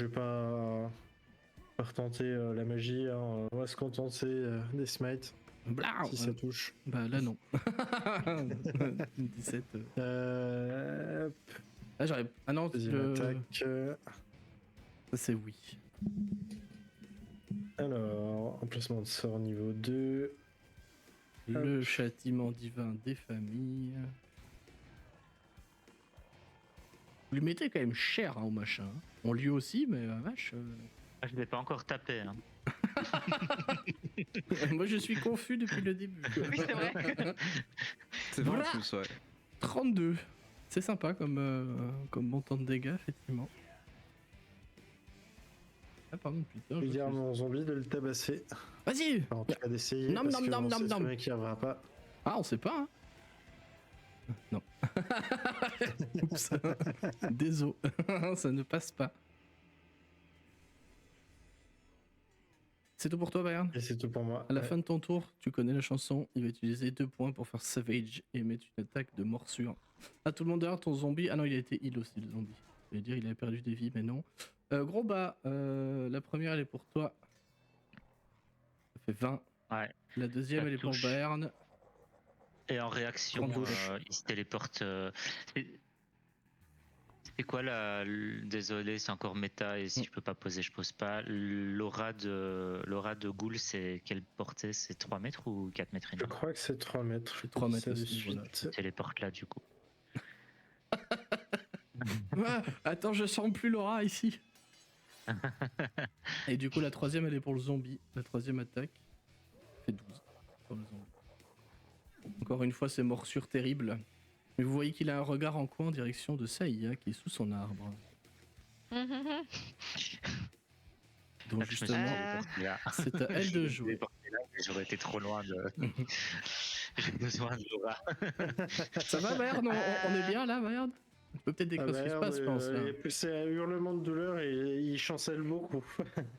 vais pas retenter la magie, hein. On va se contenter des smites. Blah, si ça touche. Bah là non. 17. Hop. Là j'arrive. Ah non, Deuxième attaque. Ça c'est oui. Alors, emplacement de sort niveau 2. Le châtiment divin des familles. Vous lui mettez quand même cher hein, au machin. On lui aussi, mais vache. Je l'ai pas encore tapé. Hein. Moi je suis confus depuis le début. Oui, c'est vrai. C'est vrai en plus, ouais. 32. C'est sympa comme montant de dégâts, effectivement. Ah, pardon, putain. Je vais dire à mon zombie de le tabasser. Vas-y! En tout cas, d'essayer. Nom, parce nom, que nom, on nom, sait nom. très bien qu'il n'y arrivera pas. Ah, on sait pas, hein? Non. Oups. Désolé. Ça ne passe pas. C'est tout pour toi, Bayern? Et c'est tout pour moi. À la fin de ton tour, tu connais la chanson, il va utiliser 2 points pour faire Savage et mettre une attaque de morsure. Ah, tout le monde derrière ton zombie. Ah non, il a été heal aussi, le zombie. Je vais dire, il avait perdu des vies, mais non. Gros bas, la première, elle est pour toi. Ça fait 20. Ouais. La deuxième, Ça elle est pour touche. Bayern. Et en réaction, il se téléporte. C'est quoi la. Désolé, c'est encore méta et si je peux pas poser, je pose pas. L'aura de Ghoul, c'est quelle portée? C'est 3 mètres ou 4 mètres et Je demi? crois que c'est 3 mètres. C'est 3 mètres Ça de aussi, suite. voilà. Il téléporte là du coup. Ah, attends, je sens plus Laura ici. Et du coup, la troisième, elle est pour le zombie. La troisième attaque fait 12 pour le zombie. Encore une fois, c'est morsure terrible. Mais vous voyez qu'il a un regard en coin en direction de Saïa qui est sous son arbre. Donc justement, c'est à elle de jouer. J'aurais été trop loin de. J'ai besoin de Laura. Ça va, Bayard? On est bien là, Bayard? On peut peut-être décrire ce qui se passe, je pense. Là. C'est un hurlement de douleur et il chancelle beaucoup.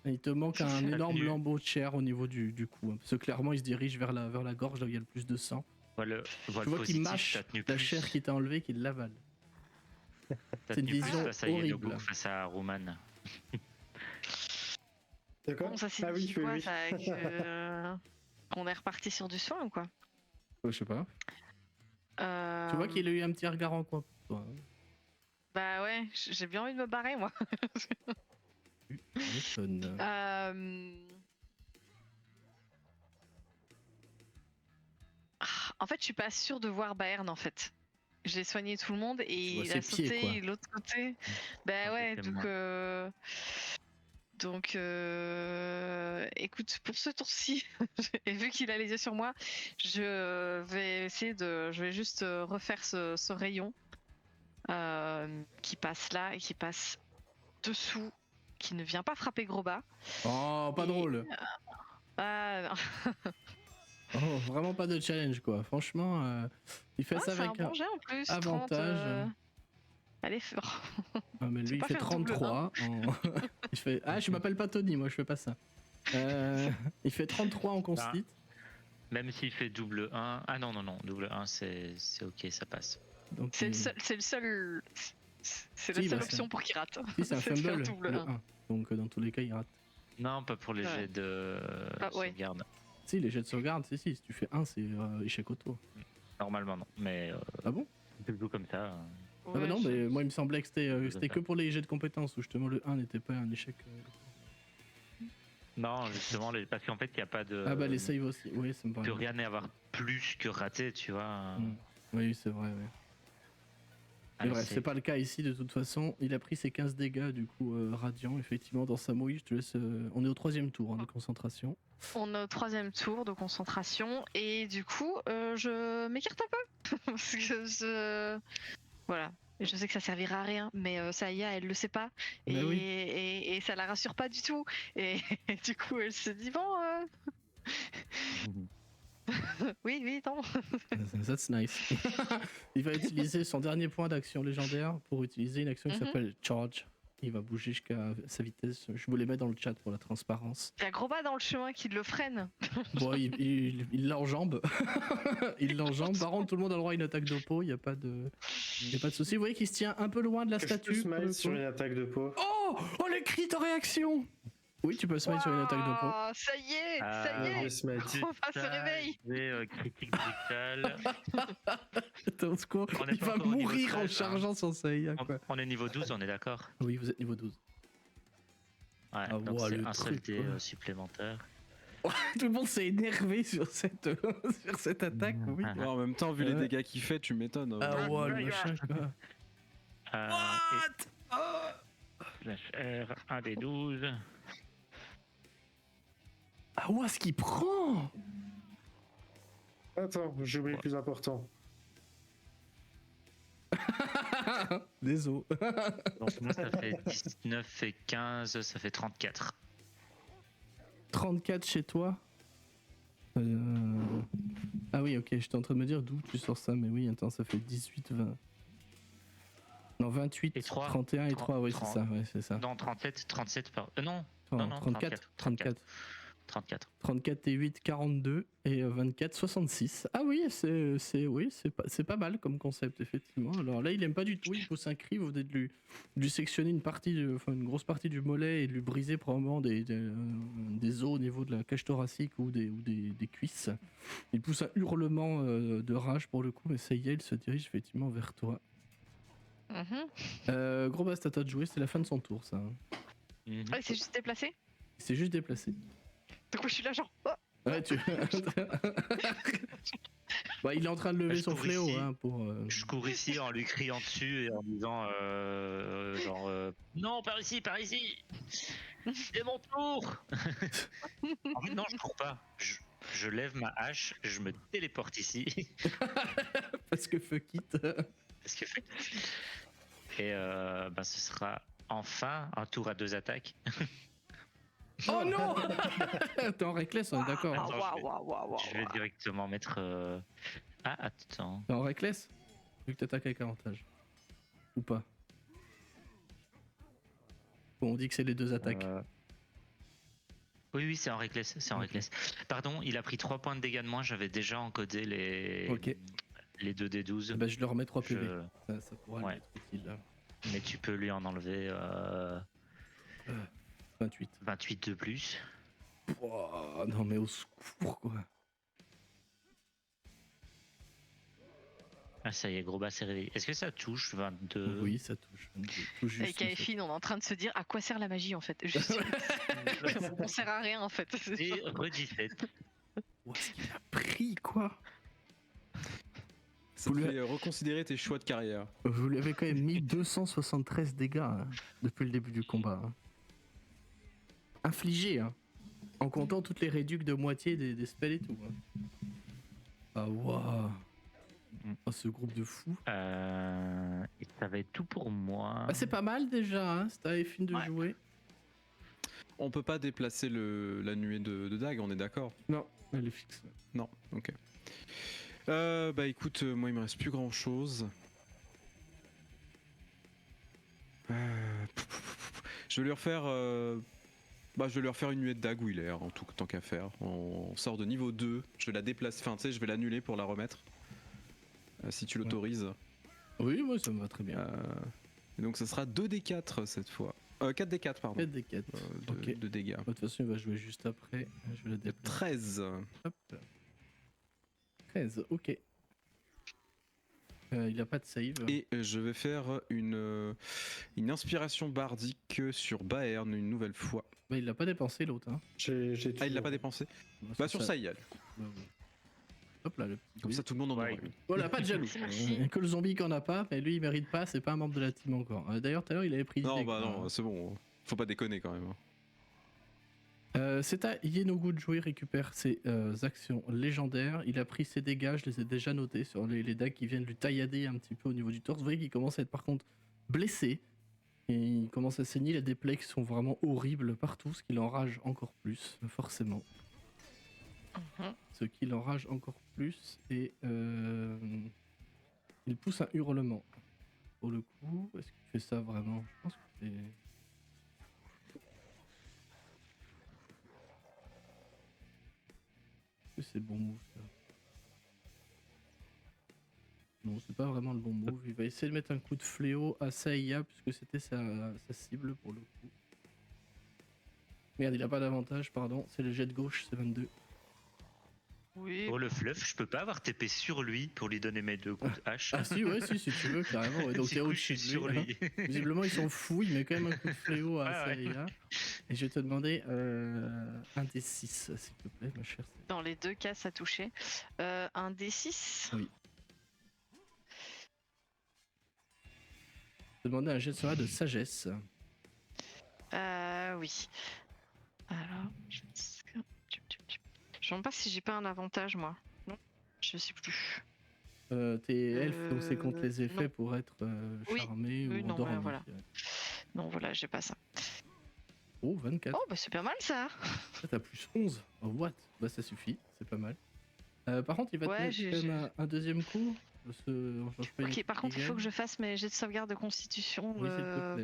Il te manque un énorme lambeau de chair au niveau du cou. Parce que clairement, il se dirige vers la gorge là où il y a le plus de sang. Tu vois qu'il mâche la chair qui t'a enlevé, qu'il l'avale. C'est une vision horrible. Face à Roman. D'accord. Bon, ça signifie quoi ça, qu'on est reparti sur du soin ou quoi? Je sais pas. Tu vois qu'il a eu un petit regard en coin pour toi. Bah ouais, j'ai bien envie de me barrer moi. En fait, je suis pas sûre de voir Bayern en fait. J'ai soigné tout le monde et il a sauté l'autre côté. Bah ouais, donc écoute, pour ce tour-ci, et vu qu'il a les yeux sur moi, je vais juste refaire ce rayon qui passe là et qui passe dessous, qui ne vient pas frapper Groba. Oh, pas drôle. Non. Oh, vraiment pas de challenge quoi. Franchement, il fait ça avec un bon jet en plus, avantage. 30, allez, fort. Ah, mais lui il fait 33. Il fait... Ah, je m'appelle pas Tony, moi je fais pas ça. Il fait 33 en constit. Même s'il fait double 1. Ah non, double 1 c'est ok, ça passe. Donc, c'est la seule option pour qu'il rate. Si, c'est un fumble, le 1. Donc dans tous les cas il rate. Non, pas pour les jets de sauvegarde. Si, les jets de sauvegarde, si, tu fais 1, c'est échec auto. Normalement non, mais Ah bon? c'est plutôt comme ça. Ah bah non, mais moi il me semblait que c'était que pour les jets de compétences où justement le 1 n'était pas un échec. Non, justement, parce qu'en fait, il n'y a pas de. Ah bah les saves aussi, oui, ça me paraît. De rien n'est avoir plus que raté, tu vois. Oui, c'est vrai, oui. Mais bref, c'est pas le cas ici de toute façon. Il a pris ses 15 dégâts du coup radiant, effectivement, dans sa mouille. Je te laisse. On est au 3e tour de concentration. On est au 3e tour de concentration et du coup, je m'écarte un peu parce que voilà. Je sais que ça servira à rien, mais Saya, elle le sait pas et ça la rassure pas du tout. Et du coup, elle se dit bon. Oui, non. That's nice. Il va utiliser son dernier point d'action légendaire pour utiliser une action qui s'appelle Charge. Il va bouger jusqu'à sa vitesse. Je vous les mets dans le chat pour la transparence. Il y a Groba dans le chemin qui le freine. Bon, il l'enjambe. Il l'enjambe. Par contre, tout le monde a le droit à une attaque de peau. Il n'y a pas de souci. Vous voyez qu'il se tient un peu loin de la statue. Je peux smite sur une attaque de peau. Oh les cris de réaction. Oui, tu peux smite sur une attaque de peau. Ça y est, Groba se réveille. Critique brutale. Attends, il va mourir en chargeant son Saya. On est niveau 12, on est d'accord? Oui, vous êtes niveau 12. Ouais, donc c'est un seul dé supplémentaire. Tout le monde s'est énervé sur cette attaque. Oui. Ouais, en même temps, vu les dégâts qu'il fait, tu m'étonnes. Ah ouais, le machin. Slash R, 1 des 12. Ah ouais, ce qu'il prend. Attends, j'ai oublié le plus important. Désolé. Donc moi ça fait 19 et 15, ça fait 34. 34 chez toi. Ah oui, ok, j'étais en train de me dire d'où tu sors ça, mais oui, attends, ça fait 18, 20. Non, 28, et 3, 31 et 3, oui, 30, c'est ça. Non, 37 par... non, 34. 34 et 8, 42 et 24, 66. Ah oui, c'est pas mal comme concept, effectivement. Alors là, il aime pas du tout, il pousse un cri, vous venez de lui sectionner une grosse partie du mollet et de lui briser probablement des os au niveau de la cage thoracique ou des cuisses. Il pousse un hurlement de rage pour le coup, mais ça y est, il se dirige effectivement vers toi. Gros bast, à toi de jouer, c'est la fin de son tour, ça. Ah, c'est juste déplacé? C'est juste déplacé. Donc moi je suis là genre... Oh ouais, bah, il est en train de lever son fléau pour... Je cours ici en lui criant dessus et en disant non, par ici, c'est mon tour. En fait non, je cours pas, je lève ma hache, je me téléporte ici. Parce que fuck it. Et ce sera enfin un tour à 2 attaques. Oh non. T'es en reckless, on est d'accord. Je vais directement mettre... Ah, attends. T'es en reckless? Vu que t'attaques avec avantage. Ou pas? Bon, on dit que c'est les 2 attaques. Oui, c'est en reckless, Pardon, il a pris 3 points de dégâts de moins, j'avais déjà encodé les 2 des 12. Bah, je leur remets 3 PV. Ça pourra être utile là. Mais tu peux lui en enlever 28 de plus. Oh, non mais au secours quoi. Ah ça y est, Groba s'est réveillé. Est-ce que ça touche 22? Oui, ça touche. Avec Aefin, on est en train de se dire à quoi sert la magie en fait. On sert à rien en fait. Et re-17. Où est-ce qu'il a pris quoi? Ça te fait reconsidérer tes choix de carrière. Vous lui avez quand même mis 273 dégâts depuis le début du combat. Infligés, en comptant toutes les réducs de moitié des spells et tout. Ah waouh. Oh, ce groupe de fous. Et ça va être tout pour moi. Bah, c'est pas mal déjà, c'est à Aefin de jouer. On peut pas déplacer la nuée de dague, on est d'accord? Non, elle est fixe. Non, ok. Bah écoute, moi il me reste plus grand chose. Je vais lui refaire une nuée de dague où il est, en tout tant qu'à faire. On sort de niveau 2, je vais la déplacer, je vais l'annuler pour la remettre. Si tu l'autorises. Oui, moi ça me va très bien. Et donc ça sera 2d4 cette fois. 4d4 pardon. 4d4. De dégâts. De toute façon il va jouer juste après. Je vais la déplacer. 13. Hop. 13, ok. Il a pas de save. Et je vais faire une inspiration bardique sur Baern une nouvelle fois. Bah, il l'a pas dépensé l'autre. Hein. Ah, il l'a pas dépensé. Bah sur Saïal. Hop là, le petit. Comme ça, tout le monde en aura une. Voilà, pas de jaloux. Que le zombie qu'on a pas, mais lui il mérite pas, c'est pas un membre de la team encore. D'ailleurs, tout à l'heure il avait pris. Non, bah non, c'est bon. Faut pas déconner quand même. C'est à Yenogu de jouer, récupère ses actions légendaires. Il a pris ses dégâts, je les ai déjà notés sur les dagues qui viennent lui taillader un petit peu au niveau du torse. Vous voyez qu'il commence à être par contre blessé. Et il commence à saigner, il a des plaies qui sont vraiment horribles partout, ce qui l'enrage encore plus, forcément. Ce qui l'enrage encore plus, et il pousse un hurlement. Pour le coup, est-ce qu'il fait ça vraiment? Je pense que c'est... c'est bon move ça. Non, c'est pas vraiment le bon move. Il va essayer de mettre un coup de fléau à Saïa puisque c'était sa cible pour le coup. Merde, il a pas d'avantage, pardon. C'est le jet de gauche, c'est 22. Oui. Pour le fluff, je peux pas avoir TP sur lui pour lui donner mes 2 coups de hache. Ah si, ouais, si tu veux, carrément. Ouais. Donc t'es au-dessus de lui. Sur lui. Visiblement, ils s'en fout. Il met quand même un coup de fléau à Saïa. Et je vais te demander un D6, s'il te plaît, ma chère. Dans les deux cas, ça touchait. Un D6 Oui. Je vais te demander un jet de sauvegarde de sagesse. Oui. Alors, je me demande pas si j'ai pas un avantage, moi. Non, je sais plus. T'es elfe, donc c'est contre les effets non. pour être charmé ou non, endormi. voilà. Non, voilà, j'ai pas ça. Oh, 24. Oh, bah c'est pas mal ça. T'as plus 11. Oh, what? Bah ça suffit, c'est pas mal. Par contre, il va te mettre quand même un deuxième coup. Ok, par contre, il faut que je fasse mes jets de sauvegarde de constitution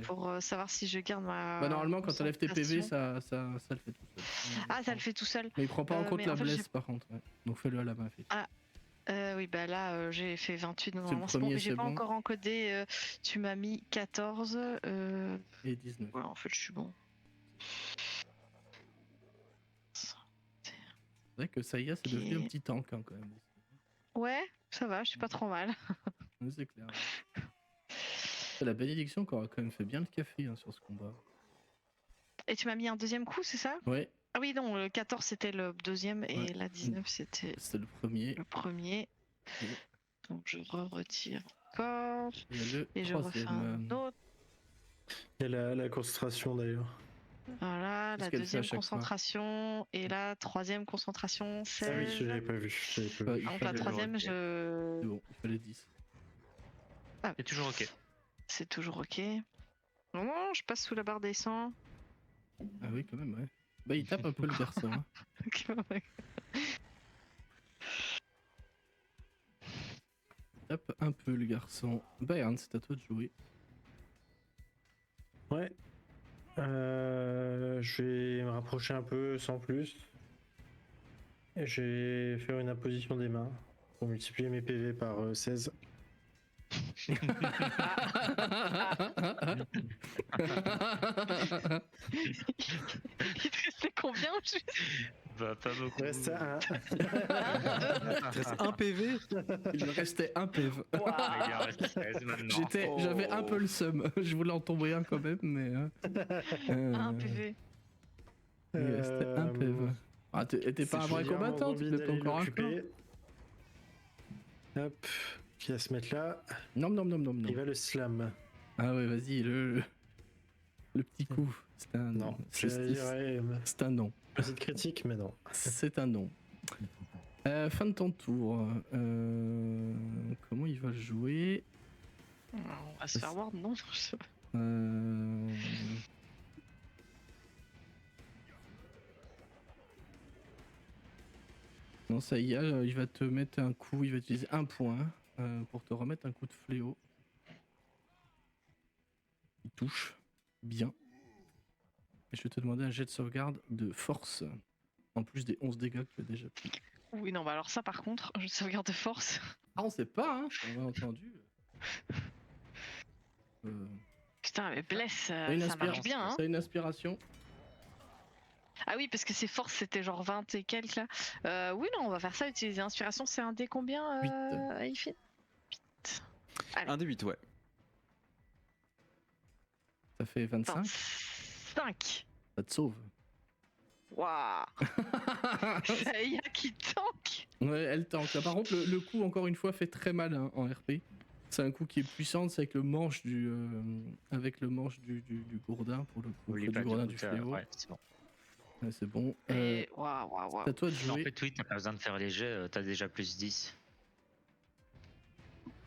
pour savoir si je garde ma. Bah, normalement, quand t'enlèves tes PV, ça le fait tout seul. Ah, ça le fait tout seul. Mais il prend pas en compte la blesse, par contre. Ouais. Donc fais-le à la main. Oui, bah là, j'ai fait 28 normalement. C'est bon, mais j'ai pas encore encodé. Tu m'as mis 14. Et 19. Ouais, en fait, je suis bon. C'est vrai que Saïa, c'est devenu un petit tank hein, quand même. Ouais, ça va, je suis pas trop mal. C'est clair. La bénédiction qui aura quand même fait bien le café hein, sur ce combat. Et tu m'as mis un deuxième coup, c'est ça? Ouais. Ah oui, non, le 14 c'était le deuxième et la 19 c'était le premier. Le premier. Ouais. Donc je retire encore. Et je refais un autre. Il y a la concentration d'ailleurs. Voilà, la deuxième concentration et la troisième concentration, c'est... Ah oui, je l'avais pas vu. Donc la troisième, je... C'est bon, il fallait 10. Ah, c'est toujours ok. C'est toujours ok. Non, je passe sous la barre des 100. Ah oui, quand même, ouais. Bah, il tape un peu le garçon. Hein. Il tape un peu le garçon. Bayern, c'est à toi de jouer. Ouais. Je vais me rapprocher un peu sans plus. Et je vais faire une imposition des mains pour multiplier mes PV par 16. Il te restait combien juste? Bah pas beaucoup. Il reste un. Un PV. Il me restait un PV. Il en reste 16 maintenant. J'avais un peu le seum. Je voulais en tomber un quand même, mais. Un PV. Il restait un PV. Ah, t'es pas un vrai combattant, tu t'es pas encore un peu. Hop, qui va se mettre là. Non. Il va le slam. Ah ouais, vas-y, le petit coup. C'est un non. C'est un non. Petite critique, mais non. C'est un non. Fin de ton tour. Comment il va le jouer? On va se faire ward, non? Non, ça y est, il va te mettre un coup, il va utiliser un point pour te remettre un coup de fléau. Il touche bien. Et je vais te demander un jet de sauvegarde de force, en plus des 11 dégâts que tu as déjà pris. Oui, non, bah alors ça par contre, je sauvegarde de force. Ah, on sait pas, hein, on a entendu. Putain, mais bless, ça marche bien, hein. C'est une inspiration. Ah oui, parce que ses forces c'était genre 20 et quelques là. Oui, non, on va faire ça, utiliser inspiration, c'est un dé combien, Aïfin? 8. Allez. Un D8, ouais. Ça fait 25. 5. Ça te sauve. Waouh. Saya qui tank. Ouais, elle tank. Là, par contre, le coup, encore une fois, fait très mal hein, en RP. C'est un coup qui est puissant, c'est avec le manche du gourdin, pour le coup. Du gourdin du fléau. Ouais, c'est bon. Ouais, c'est bon. Waouh. C'est à toi de jouer. En fait, oui, t'as pas besoin de faire les jets, t'as déjà plus 10.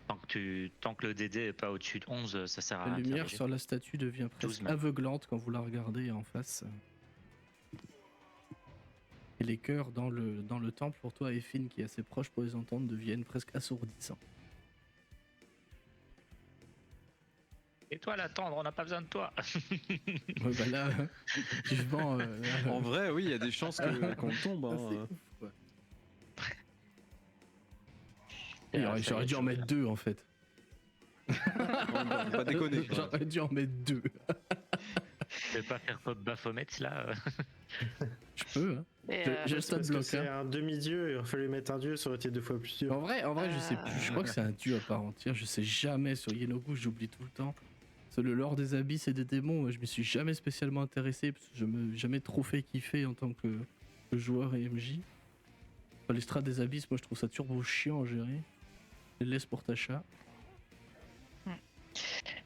Tant que le DD est pas au-dessus de 11, ça sert à rien. La lumière sur la statue devient presque aveuglante quand vous la regardez en face. Et les chœurs dans le temple, pour toi, Effine, qui est assez proche pour les entendre, deviennent presque assourdissants. Et toi, l'attendre, on n'a pas besoin de toi. Ouais, bah là, vivement. En vrai, oui, il y a des chances qu'on tombe. Hein. C'est ouf, quoi. J'aurais dû en mettre 2 en fait. Pas déconner. J'aurais dû en mettre 2. Tu veux pas faire pop Baphomet là Je peux, hein. J'ai le stade bloc. C'est un demi-dieu, il aurait fallu mettre un dieu, ça aurait été 2 fois plus dur. En vrai, je sais plus. Je crois que c'est un dieu à part entière. Je sais jamais sur Yenogu, j'oublie tout le temps. C'est le lore des abysses et des démons. Je m'y suis jamais spécialement intéressé parce que je me jamais trop fait kiffer en tant que joueur et MJ. Enfin, les strats des abysses, moi je trouve ça turbo chiant à gérer. Je les laisse pour ta chat.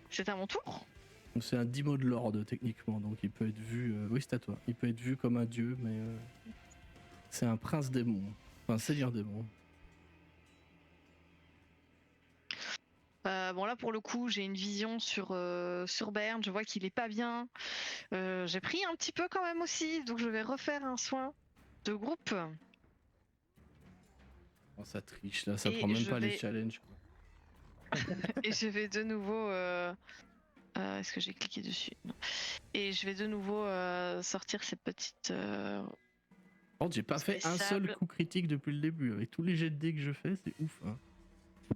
C'est à mon tour. C'est un Dimo de Lord techniquement, donc il peut être vu. Oui, c'est à toi. Il peut être vu comme un dieu, mais c'est un prince démon. Enfin, un seigneur démon. Bon là pour le coup j'ai une vision sur Bern, je vois qu'il est pas bien. J'ai pris un petit peu quand même aussi, donc je vais refaire un soin de groupe. Oh, ça triche là, ça prend même pas les challenges. Quoi. Et je vais de nouveau... Est-ce que j'ai cliqué dessus? Non. Et je vais de nouveau sortir ces petites... Oh, j'ai pas fait un seul coup critique depuis le début. Avec tous les jets de dés que je fais, c'est ouf. Hein.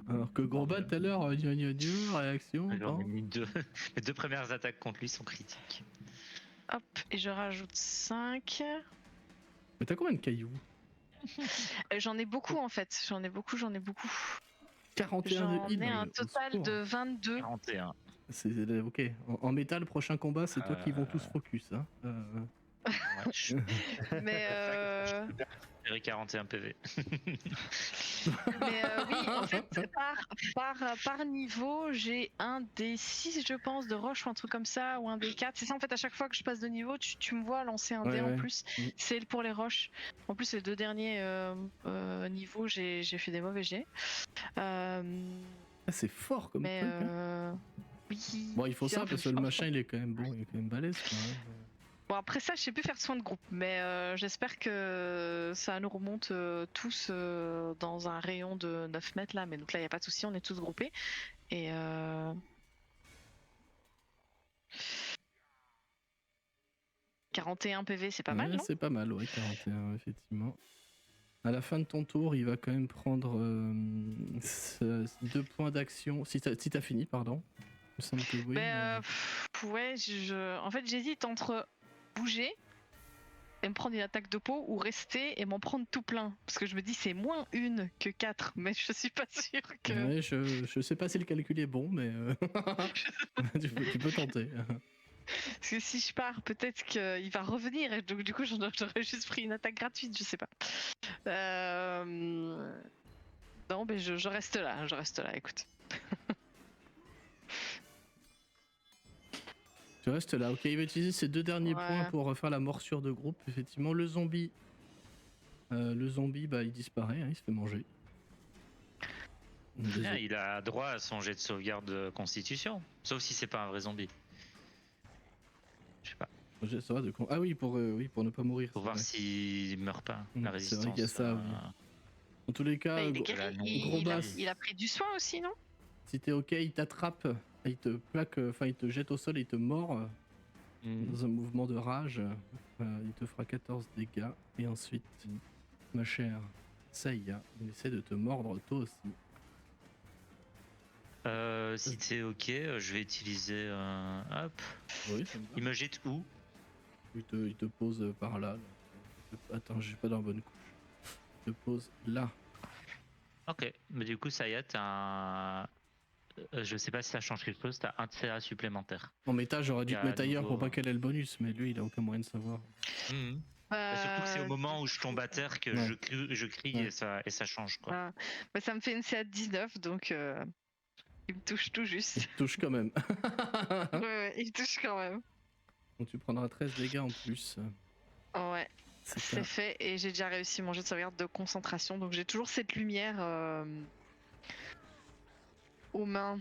Alors que Grobat tout à l'heure, réaction. J'en ai mis 2. Les 2 premières attaques contre lui sont critiques. Hop, et je rajoute 5. Mais t'as combien de cailloux? J'en ai beaucoup en fait, j'en ai beaucoup. 41 de heal. J'en ai un total de 22. 41. C'est ok. En métal, prochain combat, c'est toi qui vont tous focus. Hein. Mais J'ai 41 PV. Mais oui, en fait, par niveau, j'ai un des 6, je pense, de roche ou un truc comme ça, ou un des 4. C'est ça, en fait, à chaque fois que je passe de niveau, tu me vois lancer un dé en plus. C'est pour les roches. En plus, les 2 derniers niveaux, j'ai fait des mauvais jets. C'est fort comme truc. Hein. Oui. Bon, il faut ça parce que le machin, il est quand même bon, il est quand même balèze. Quoi, hein. Bon, après ça, je sais plus faire de soin de groupe, mais j'espère que ça nous remonte tous dans un rayon de 9 mètres là. Mais donc là, il n'y a pas de souci, on est tous groupés. Et 41 PV, c'est pas mal, non? C'est pas mal, ouais, 41, effectivement. À la fin de ton tour, il va quand même prendre 2 points d'action. Si t'as fini, pardon. Il me semble que oui. Ouais, en fait, j'hésite entre bouger et me prendre une attaque de peau ou rester et m'en prendre tout plein. Parce que je me dis c'est moins 1 que 4, mais je suis pas sûre que... Ouais, je sais pas si le calcul est bon, mais tu peux tenter. Parce que si je pars, peut-être qu'il va revenir et donc du coup j'aurais juste pris une attaque gratuite, je sais pas. Non, mais je reste là, écoute. Tu restes là, ok, il va utiliser ses 2 derniers points pour refaire la morsure de groupe. Effectivement, le zombie, bah, il disparaît, hein, il se fait manger. Il a droit à son jet de sauvegarde de constitution, sauf si c'est pas un vrai zombie. Je sais pas. Ah oui, pour ne pas mourir. Pour voir s'il meurt pas, la résistance. C'est vrai qu'il y a ça, oui. En tous les cas, il a pris du soin aussi, non? Si t'es ok, il t'attrape, il te plaque, enfin il te jette au sol et il te mord dans un mouvement de rage. Il te fera 14 dégâts. Et ensuite, ma chère Saya, il essaie de te mordre toi aussi. Si t'es ok, je vais utiliser hop. Oui, il me jette où? Il te pose par là. Attends, j'ai pas dans la bonne couche. Il te pose là. Ok, mais du coup, Saya, je sais pas si ça change quelque chose, t'as un CA supplémentaire. En méta, j'aurais dû Il y te a mettre à ailleurs nouveau, pour pas qu'elle ait le bonus, mais lui, il a aucun moyen de savoir. Surtout que c'est au moment où je tombe à terre que Ouais. je crie Ouais. et ça change, quoi. Bah, ça me fait une CA de 19, donc il me touche tout juste. Il te touche quand même. Ouais, il me touche quand même. Donc tu prendras 13 dégâts en plus. Ouais, C'est c'est fait et j'ai déjà réussi mon jet de sauvegarde de concentration, donc j'ai toujours cette lumière aux mains.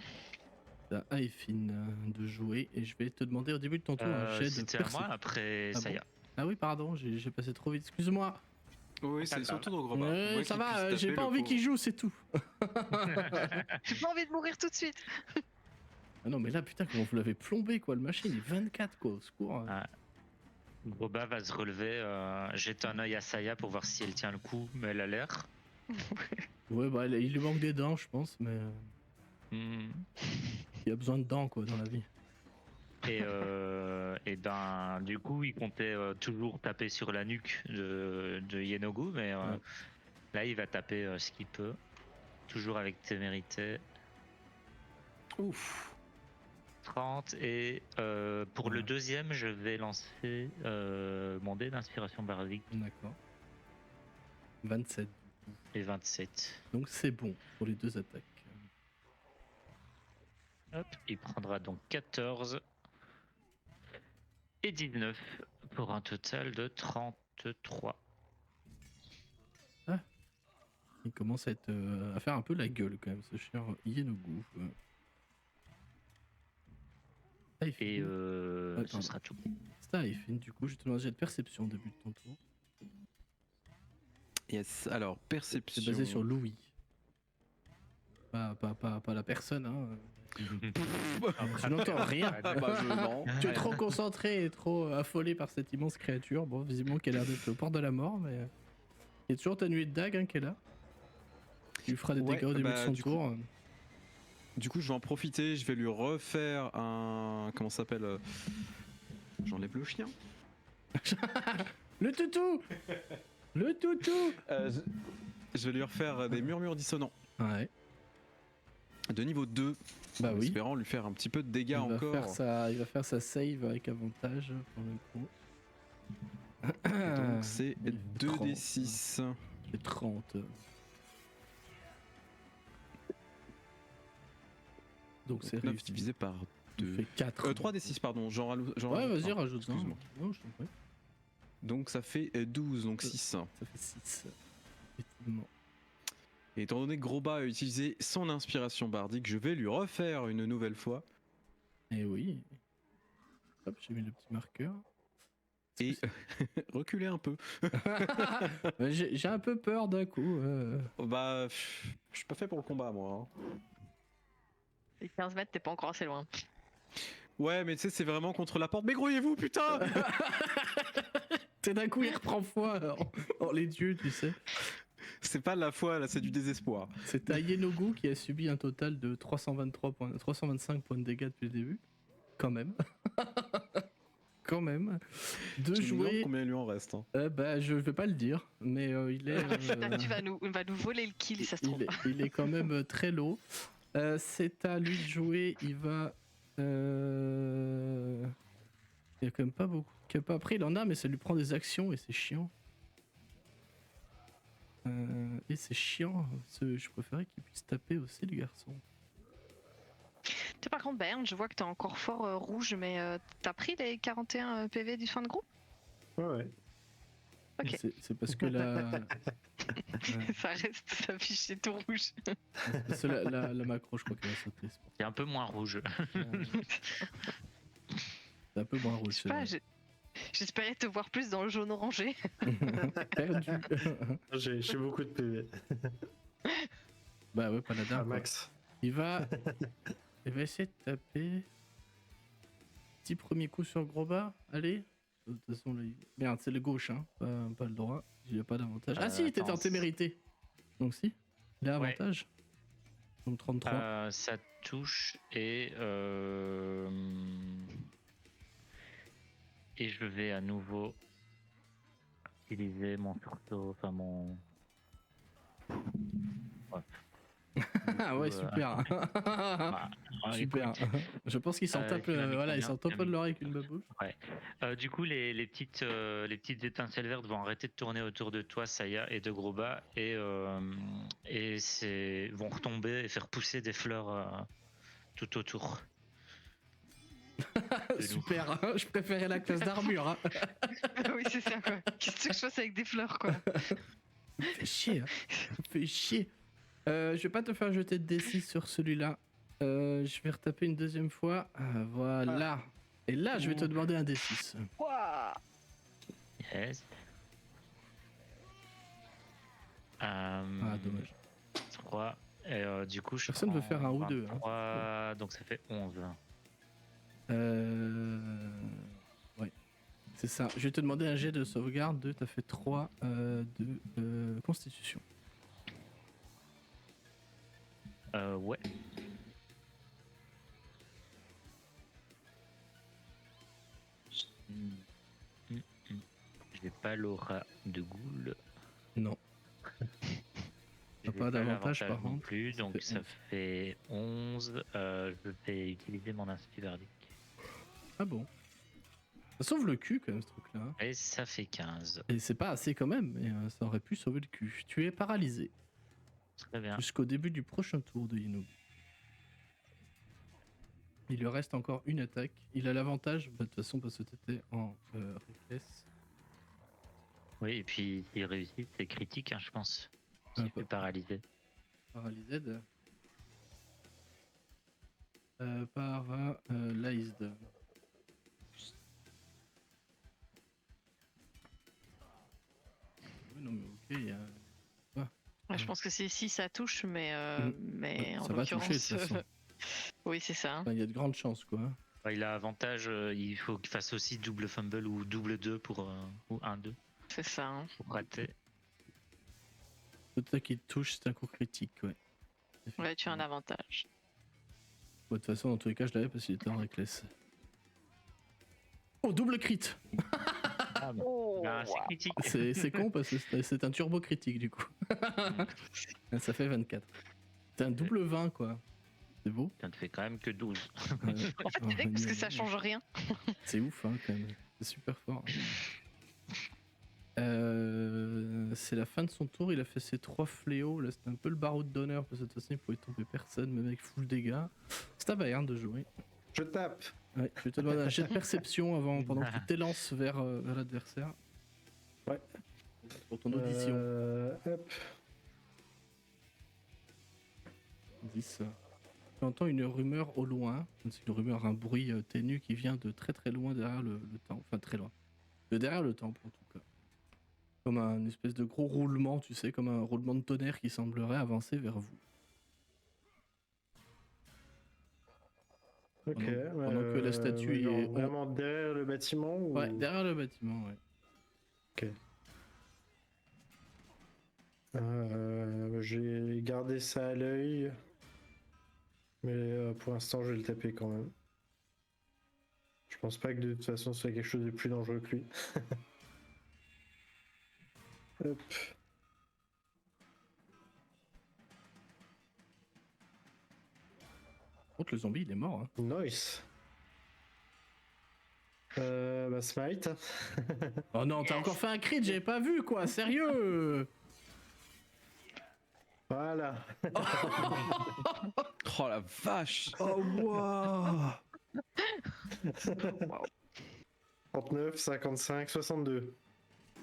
T'as Aefin de jouer et je vais te demander au début de ton tour un jet de C'était à perception. moi, après Ah Saya. Ah oui, pardon, j'ai passé trop vite, excuse-moi. Oui, c'est surtout dans gros bas. Ça va, j'ai pas envie qu'il joue, c'est tout. J'ai pas envie de mourir tout de suite. Ah non, mais là, putain, comment vous l'avez plombé, quoi, le machin, il est 24, quoi, au secours. Groba va se relever, jette un œil à Saya pour voir si elle tient le coup, mais elle a l'air. Ouais, bah, il lui manque des dents, je pense, mais Hmm. il a besoin de dents, quoi, dans la vie. Et ben, du coup, il comptait toujours taper sur la nuque de Yenogu, mais Ouais. là, il va taper ce qu'il peut, toujours avec témérité. Ouf. 30 et pour le deuxième, je vais lancer mon dé d'inspiration bardique. D'accord. 27. Et 27. Donc c'est bon pour les deux attaques. Hop, il prendra donc 14 et 19 pour un total de 33. Il commence à faire un peu la gueule quand même, ce cher Yenogu. Et ce Attends. sera tout. C'est Aefin, du coup, je te demande un jet de perception au début de ton tour. Yes, alors perception. C'est basé sur Louis. Pas la personne, hein. Tu n'entends rien. Non. Tu es trop concentré et trop affolé par cette immense créature. Bon, visiblement qu'elle a l'air d'être au port de la mort, mais. Il y a toujours ta nuée de dague hein, qui est là. Tu lui feras des dégâts au début de son tour. Du coup, je vais en profiter, je vais lui refaire un. Comment ça s'appelle J'enlève le chien. Le toutou. Le toutou. Je vais lui refaire des murmures dissonants. Ouais. De niveau 2. Bah en oui. espérant lui faire un petit peu de dégâts Il encore. va faire sa save avec avantage pour le coup. Donc c'est 2d6. J'ai 30. Donc c'est 9 réussi. divisé par 2. fait 4. 3d6 pardon, Ouais, vas-y, rajoute un. Excuse-moi. Non, je t'en prie. Donc ça fait 12, donc 6. Ça fait 6. Effectivement. Et étant donné que Groba a utilisé son inspiration bardique, je vais lui refaire une nouvelle fois. Et oui. Hop, j'ai mis le petit marqueur. Et reculer un peu. J'ai un peu peur d'un coup. Bah, je suis pas fait pour le combat moi. Les 15 mètres, t'es pas encore assez loin. Ouais, mais tu sais, c'est vraiment contre la porte. Mais grouillez-vous, putain. T'es d'un coup, il reprend foi en les dieux, tu sais. C'est pas de la foi, là, c'est du désespoir. C'est Yenogu qui a subi un total de 325 points de dégâts depuis le début. Quand même. Quand même. De jouer. Combien il lui en reste hein. Bah, je vais pas le dire, mais il est. Tu vas nous voler le kill, ça se trouve. Il est quand même très low. C'est à lui de jouer. Il va. Il y a quand même pas beaucoup. Après, il en a, mais ça lui prend des actions et c'est chiant. Et c'est chiant. Je préférais qu'il puisse taper aussi, le garçon. Tu par contre, Bayern, je vois que t'es encore fort rouge, mais t'as pris les 41 PV du fin de groupe? Ouais. Ok. C'est parce que la. Ça reste s'afficher tout rouge. C'est la macro, je crois qu'elle a sauté. C'est un peu moins rouge. C'est un peu moins rouge. Je sais pas, j'espérais te voir plus dans le jaune orangé. Perdu. J'ai beaucoup de PV. Bah ouais, paladin. Ah, max. Il va essayer de taper. Petit premier coup sur Groba. Allez. De toute façon, là, merde, c'est le gauche, hein. Pas le droit. Il n'y a pas d'avantage. Ah si, t'étais en témérité. Donc si. Il a avantage. Donc 33. Ça touche et je vais à nouveau utiliser mon sursaut, enfin mon Ah ouais, super. Super. Je pense qu'ils s'en tapent, voilà, ils s'en tapent de l'oreille avec une babouche. Ouais. Du coup, les petites étincelles vertes vont arrêter de tourner autour de toi, Saya, et de Groba, et vont retomber et faire pousser des fleurs tout autour. Super, je préférais la classe d'armure. Hein. Oui, c'est ça, quoi. Qu'est-ce que je fasse avec des fleurs, quoi. Fais chier, hein. Fais chier. Je vais pas te faire jeter de D6 sur celui-là. Je vais retaper une deuxième fois. Voilà. Et là, je vais te demander un D6. Wow. Yes. Dommage. 3. Et du coup, je Personne veut faire un ou deux. 3, donc ça fait 11. Ouais. C'est ça. Je vais te demander un jet de sauvegarde. T'as fait 3 de constitution. Ouais. J'ai pas l'aura de Ghoul. Non. T'as pas d'avantage par non contre. Plus, donc ça fait 11. Je vais utiliser mon Institut Verdict. Ah bon. Ça sauve le cul quand même ce truc-là. Et ça fait 15. Et c'est pas assez quand même, mais ça aurait pu sauver le cul. Tu es paralysé. Très bien. Jusqu'au début du prochain tour de Inoue. Il lui reste encore une attaque. Il a l'avantage, de toute façon, parce que t'étais en réflexe. Oui, et puis s'il réussit, c'est critique, hein, je pense. C'est plus paralysé. Paralysé par Laïsd. Oui, non, mais ok, il y a. Je pense que c'est si ça touche, mais en ça va toucher de toute façon. Oui, c'est ça. Il y a de grandes chances, quoi. Il a avantage, il faut qu'il fasse aussi double fumble ou double 2 pour ou 1-2. C'est ça. Hein. Pour rater. Tout ça qui touche, c'est un coup critique, ouais. Ouais, tu as un avantage. De toute façon, dans tous les cas, je l'avais parce qu'il était en reckless. Oh, double crit. Ah, bon. C'est critique. C'est con parce que c'est un turbo critique du coup. Ça fait 24. C'est un double 20 quoi. C'est beau. Ça ne fait quand même que 12. Parce que ça change rien. C'est ouf hein, quand même. C'est super fort. C'est la fin de son tour. Il a fait ses 3 fléaux. Là c'était un peu le baroud d'honneur parce que de toute façon il pouvait tomber personne même avec full dégâts. C'est à Bayern de jouer. Je tape. Ouais, je vais te demander un jet de perception pendant que tu t'élances vers l'adversaire. Ouais. Pour ton audition. Hop. 10. Tu entends une rumeur au loin. C'est une rumeur, un bruit ténu qui vient de très très loin derrière le temple. Enfin très loin. De derrière le temple en tout cas. Comme un espèce de gros roulement, tu sais, comme un roulement de tonnerre qui semblerait avancer vers vous. Ok. Pendant que la statue est vraiment derrière le bâtiment ou... Ouais, derrière le bâtiment, ouais. Ok. J'ai gardé ça à l'œil, mais pour l'instant je vais le taper quand même. Je pense pas que de toute façon ce soit quelque chose de plus dangereux que lui. Hop. Contre le zombie, il est mort. Hein. Nice. Smite. Oh non, t'as encore fait un crit, j'avais pas vu quoi, sérieux. Voilà. Oh la vache. Oh wow. 39, 55, 62.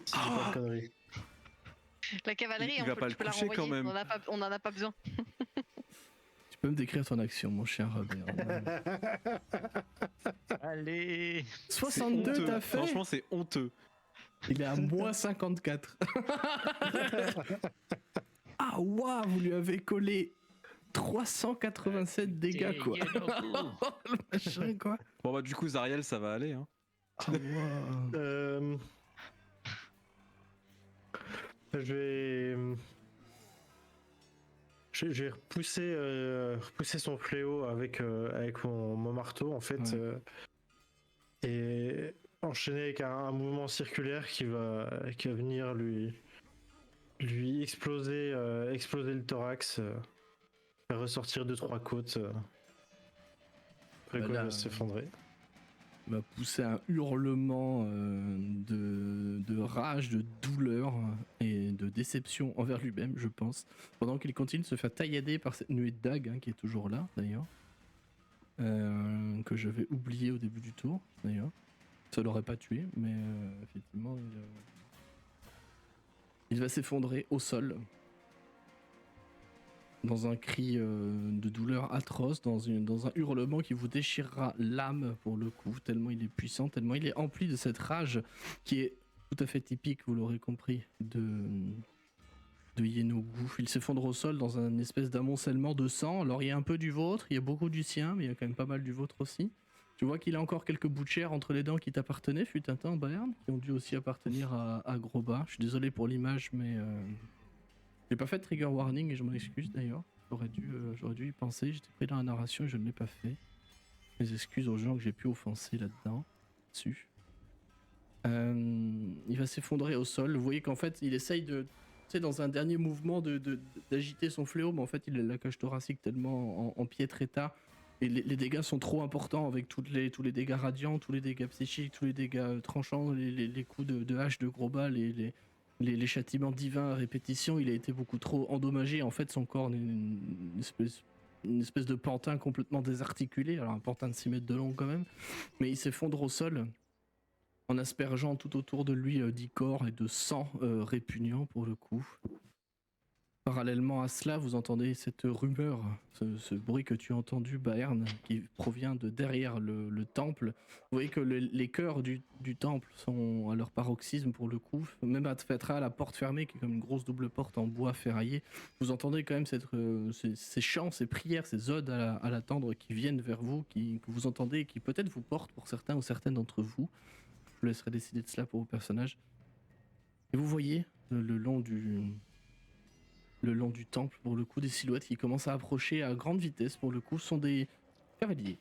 Si j'ai pas de conneries. La cavalerie, il va pas le coucher quand même. On en a pas besoin. Tu peux me décrire ton action, mon cher Robert. Allez. 62, t'as fait. Franchement, c'est honteux. Il est à moins 54. Ah waouh, vous lui avez collé 387 dégâts quoi. Le machin quoi. Bon bah du coup Zariel ça va aller hein. Oh, wow. Je vais repousser son fléau avec mon marteau en fait, et enchaîner avec un mouvement circulaire qui va venir lui exploser le thorax Faire ressortir 2-3 côtes. Après Bah quoi, là, elle va s'effondrer. Va pousser un hurlement de rage, de douleur et de déception envers lui-même, je pense, pendant qu'il continue de se faire taillader par cette nuée de dagues, hein, qui est toujours là d'ailleurs, que je vais oublier au début du tour d'ailleurs. Ça l'aurait pas tué, mais effectivement il va s'effondrer au sol dans un cri de douleur atroce, dans un hurlement qui vous déchirera l'âme pour le coup, tellement il est puissant, tellement il est empli de cette rage qui est tout à fait typique, vous l'aurez compris, de Yenogu. Il s'effondre au sol dans un espèce d'amoncellement de sang. Alors il y a un peu du vôtre, il y a beaucoup du sien, mais il y a quand même pas mal du vôtre aussi. Tu vois qu'il a encore quelques bouts de chair entre les dents qui t'appartenaient, fut un temps, Bayern, qui ont dû aussi appartenir à Grosbas. Je suis désolé pour l'image, mais... J'ai pas fait de trigger warning et je m'en excuse d'ailleurs. J'aurais dû y penser, j'étais pris dans la narration et je ne l'ai pas fait. Mes excuses aux gens que j'ai pu offenser là-dedans. Dessus. Il va s'effondrer au sol. Vous voyez qu'en fait, il essaye de... Tu sais, dans un dernier mouvement d'agiter son fléau, mais en fait, il a la cage thoracique tellement en piètre état. Et les dégâts sont trop importants avec tous les dégâts radiants, tous les dégâts psychiques, tous les dégâts tranchants, les coups de hache de Grosbas, les châtiments divins à répétition. Il a été beaucoup trop endommagé. En fait, son corps est une espèce de pantin complètement désarticulé. Alors un pantin de 6 mètres de long quand même. Mais il s'effondre au sol en aspergeant tout autour de lui d'icor et de sang répugnant pour le coup. Parallèlement à cela, vous entendez cette rumeur, ce bruit que tu as entendu, Bayern, qui provient de derrière le temple. Vous voyez que les chœurs du temple sont à leur paroxysme pour le coup. Même à Tfetra, la porte fermée, qui est comme une grosse double porte en bois ferraillé, vous entendez quand même ces chants, ces prières, ces odes à la tendre qui viennent vers vous, que vous entendez et qui peut-être vous portent pour certains ou certaines d'entre vous. Je vous laisserai décider de cela pour vos personnages. Et vous voyez le long du temple, pour le coup, des silhouettes qui commencent à approcher à grande vitesse, pour le coup, sont des cavaliers.